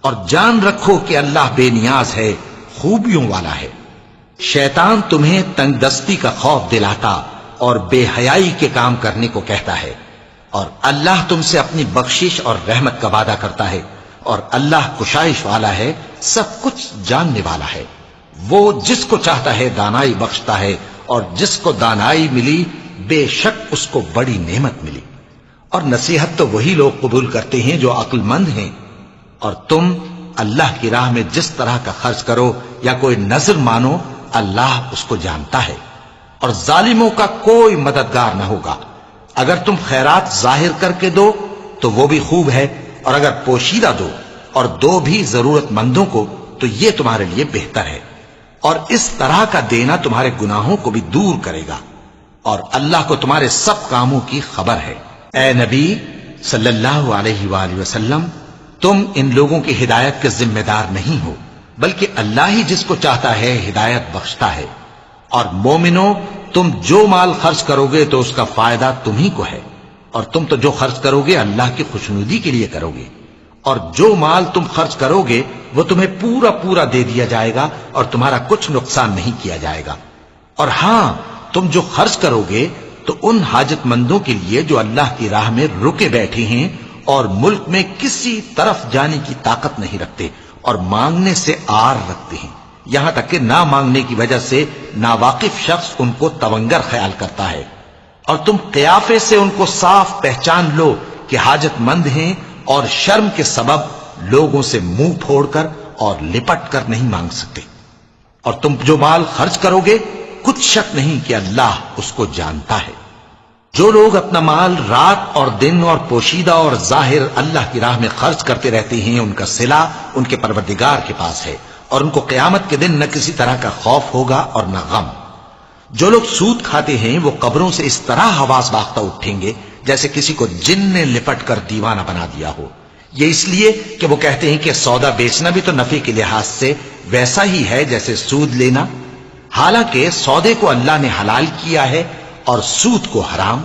اور جان رکھو کہ اللہ بے نیاز ہے، خوبیوں والا ہے۔ شیطان تمہیں تنگ دستی کا خوف دلاتا اور بے حیائی کے کام کرنے کو کہتا ہے، اور اللہ تم سے اپنی بخشش اور رحمت کا وعدہ کرتا ہے، اور اللہ کشائش والا ہے، سب کچھ جاننے والا ہے۔ وہ جس کو چاہتا ہے دانائی بخشتا ہے، اور جس کو دانائی ملی بے شک اس کو بڑی نعمت ملی۔ اور نصیحت تو وہی لوگ قبول کرتے ہیں جو عقل مند ہیں، اور تم اللہ کی راہ میں جس طرح کا خرچ کرو یا کوئی نذر مانو اللہ اس کو جانتا ہے، اور ظالموں کا کوئی مددگار نہ ہوگا۔ اگر تم خیرات ظاہر کر کے دو تو وہ بھی خوب ہے، اور اگر پوشیدہ دو اور دو بھی ضرورت مندوں کو تو یہ تمہارے لیے بہتر ہے، اور اس طرح کا دینا تمہارے گناہوں کو بھی دور کرے گا، اور اللہ کو تمہارے سب کاموں کی خبر ہے۔ اے نبی صلی اللہ علیہ وآلہ وسلم، تم ان لوگوں کی ہدایت کے ذمہ دار نہیں ہو، بلکہ اللہ ہی جس کو چاہتا ہے ہدایت بخشتا ہے۔ اور مومنو، تم جو مال خرچ کرو گے تو اس کا فائدہ تمہیں کو ہے، اور تم تو جو خرچ کرو گے اللہ کی خوشنودی کے لیے کرو گے، اور جو مال تم خرچ کرو گے وہ تمہیں پورا پورا دے دیا جائے گا اور تمہارا کچھ نقصان نہیں کیا جائے گا۔ اور ہاں، تم جو خرچ کرو گے تو ان حاجت مندوں کے لیے جو اللہ کی راہ میں رکے بیٹھے ہیں اور ملک میں کسی طرف جانے کی طاقت نہیں رکھتے اور مانگنے سے آر رکھتے ہیں، یہاں تک کہ نہ مانگنے کی وجہ سے ناواقف شخص ان کو تونگر خیال کرتا ہے، اور تم قیافے سے ان کو صاف پہچان لو کہ حاجت مند ہیں، اور شرم کے سبب لوگوں سے منہ پھوڑ کر اور لپٹ کر نہیں مانگ سکتے۔ اور تم جو مال خرچ کرو گے کچھ شک نہیں کہ اللہ اس کو جانتا ہے۔ جو لوگ اپنا مال رات اور دن اور پوشیدہ اور ظاہر اللہ کی راہ میں خرچ کرتے رہتے ہیں، ان کا صلہ ان کے پروردگار کے پاس ہے، اور ان کو قیامت کے دن نہ کسی طرح کا خوف ہوگا اور نہ غم۔ جو لوگ سود کھاتے ہیں وہ قبروں سے اس طرح حواس باختہ اٹھیں گے جیسے کسی کو جن نے لپٹ کر دیوانہ بنا دیا ہو، یہ اس لیے کہ وہ کہتے ہیں کہ سودا بیچنا بھی تو نفع کے لحاظ سے ویسا ہی ہے جیسے سود لینا، حالانکہ سودے کو اللہ نے حلال کیا ہے اور سود کو حرام۔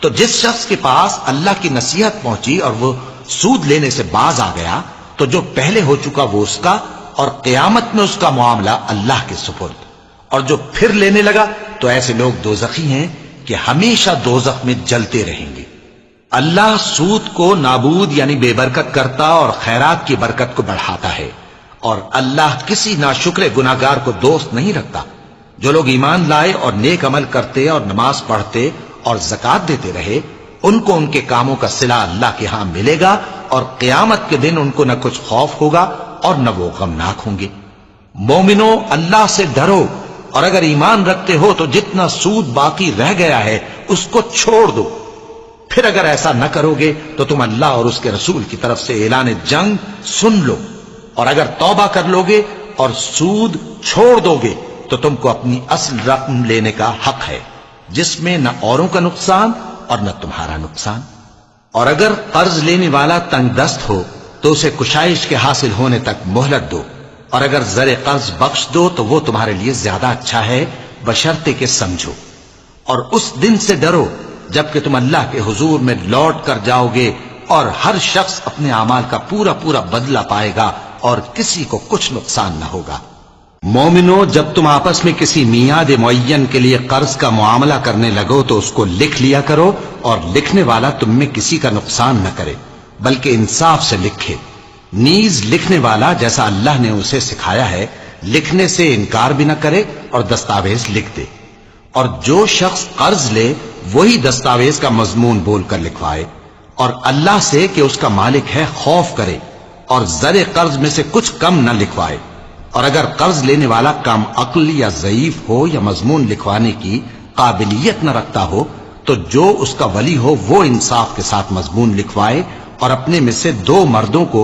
تو جس شخص کے پاس اللہ کی نصیحت پہنچی اور وہ سود لینے سے باز آ گیا تو جو پہلے ہو چکا وہ اس کا، اور قیامت میں اس کا معاملہ اللہ کے سپرد۔ اور جو پھر لینے لگا تو ایسے لوگ دوزخی ہیں کہ ہمیشہ دوزخ میں جلتے رہیں گے۔ اللہ سود کو نابود یعنی بے برکت کرتا اور خیرات کی برکت کو بڑھاتا ہے، اور اللہ کسی ناشکر گناہگار کو دوست نہیں رکھتا۔ جو لوگ ایمان لائے اور نیک عمل کرتے اور نماز پڑھتے اور زکات دیتے رہے، ان کو ان کے کاموں کا صلہ اللہ کے ہاں ملے گا، اور قیامت کے دن ان کو نہ کچھ خوف ہوگا اور نہ وہ غمناک ہوں گے۔ مومنو، اللہ سے ڈرو، اور اگر ایمان رکھتے ہو تو جتنا سود باقی رہ گیا ہے اس کو چھوڑ دو۔ پھر اگر ایسا نہ کرو گے تو تم اللہ اور اس کے رسول کی طرف سے اعلان جنگ سن لو، اور اگر توبہ کر لو گے اور سود چھوڑ دو گے تو تم کو اپنی اصل رقم لینے کا حق ہے، جس میں نہ اوروں کا نقصان اور نہ تمہارا نقصان۔ اور اگر قرض لینے والا تنگ دست ہو تو اسے کشائش کے حاصل ہونے تک مہلت دو، اور اگر زر قرض بخش دو تو وہ تمہارے لیے زیادہ اچھا ہے، بشرطے کہ سمجھو۔ اور اس دن سے ڈرو جبکہ تم اللہ کے حضور میں لوٹ کر جاؤ گے، اور ہر شخص اپنے اعمال کا پورا پورا بدلہ پائے گا اور کسی کو کچھ نقصان نہ ہوگا۔ مومنو، جب تم آپس میں کسی میعاد معین کے لیے قرض کا معاملہ کرنے لگو تو اس کو لکھ لیا کرو، اور لکھنے والا تم میں کسی کا نقصان نہ کرے بلکہ انصاف سے لکھے۔ نیز لکھنے والا جیسا اللہ نے اسے سکھایا ہے لکھنے سے انکار بھی نہ کرے اور دستاویز لکھ دے، اور جو شخص قرض لے وہی دستاویز کا مضمون بول کر لکھوائے، اور اللہ سے کہ اس کا مالک ہے خوف کرے، اور زر قرض میں سے کچھ کم نہ لکھوائے۔ اور اگر قرض لینے والا کم عقل یا ضعیف ہو یا مضمون لکھوانے کی قابلیت نہ رکھتا ہو تو جو اس کا ولی ہو وہ انصاف کے ساتھ مضمون لکھوائے، اور اپنے میں سے 2 مردوں کو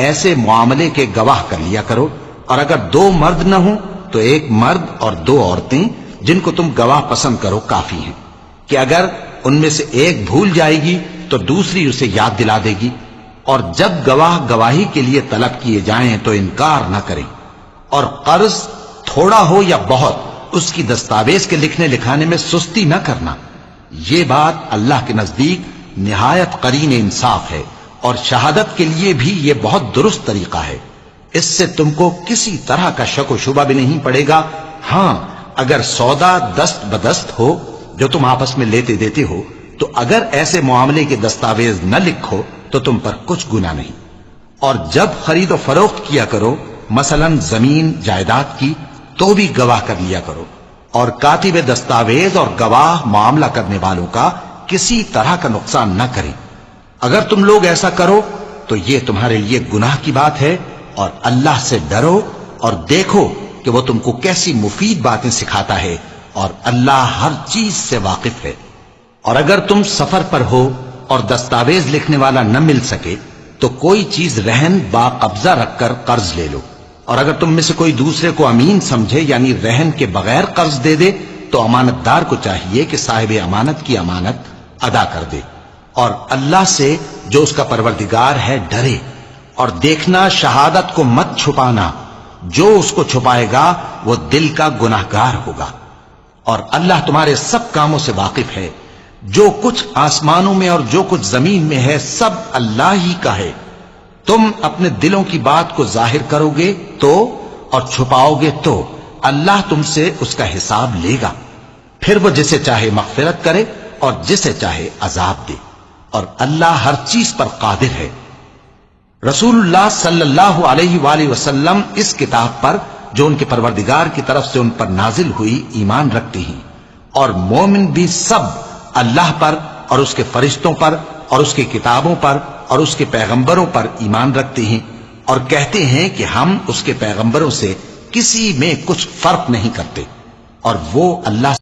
ایسے معاملے کے گواہ کر لیا کرو، اور اگر 2 مرد نہ ہوں تو 1 مرد اور 2 عورتیں جن کو تم گواہ پسند کرو کافی ہیں، کہ اگر ان میں سے ایک بھول جائے گی تو دوسری اسے یاد دلا دے گی، اور جب گواہ گواہی کے لیے طلب کیے جائیں تو انکار نہ کریں۔ اور قرض تھوڑا ہو یا بہت اس کی دستاویز کے لکھنے لکھانے میں سستی نہ کرنا. یہ بات اللہ کے نزدیک نہایت قرین انصاف ہے اور شہادت کے لیے بھی یہ بہت درست طریقہ ہے. اس سے تم کو کسی طرح کا شک و شبہ بھی نہیں پڑے گا. ہاں اگر سودا دست بدست ہو جو تم آپس میں لیتے دیتے ہو تو اگر ایسے معاملے کے دستاویز نہ لکھو تو تم پر کچھ گناہ نہیں. اور جب خرید و فروخت کیا کرو مثلا زمین جائیداد کی تو بھی گواہ کر لیا کرو. اور کاتب دستاویز اور گواہ معاملہ کرنے والوں کا کسی طرح کا نقصان نہ کریں. اگر تم لوگ ایسا کرو تو یہ تمہارے لیے گناہ کی بات ہے. اور اللہ سے ڈرو اور دیکھو کہ وہ تم کو کیسی مفید باتیں سکھاتا ہے اور اللہ ہر چیز سے واقف ہے. اور اگر تم سفر پر ہو اور دستاویز لکھنے والا نہ مل سکے تو کوئی چیز رہن با قبضہ رکھ کر قرض لے لو. اور اگر تم میں سے کوئی دوسرے کو امین سمجھے یعنی رہن کے بغیر قرض دے دے تو امانت دار کو چاہیے کہ صاحب امانت کی امانت ادا کر دے. اور اللہ سے جو اس کا پروردگار ہے ڈرے. اور دیکھنا شہادت کو مت چھپانا. جو اس کو چھپائے گا وہ دل کا گناہگار ہوگا. اور اللہ تمہارے سب کاموں سے واقف ہے. جو کچھ آسمانوں میں اور جو کچھ زمین میں ہے سب اللہ ہی کا ہے. تم اپنے دلوں کی بات کو ظاہر کرو گے تو اور چھپاؤ گے تو اللہ تم سے اس کا حساب لے گا. پھر وہ جسے چاہے مغفرت کرے اور جسے چاہے عذاب دے. اور اللہ ہر چیز پر قادر ہے. رسول اللہ صلی اللہ علیہ وآلہ وسلم اس کتاب پر جو ان کے پروردگار کی طرف سے ان پر نازل ہوئی ایمان رکھتے ہیں. اور مومن بھی سب اللہ پر اور اس کے فرشتوں پر اور اس کی کتابوں پر اور اس کے پیغمبروں پر ایمان رکھتے ہیں اور کہتے ہیں کہ ہم اس کے پیغمبروں سے کسی میں کچھ فرق نہیں کرتے. اور وہ اللہ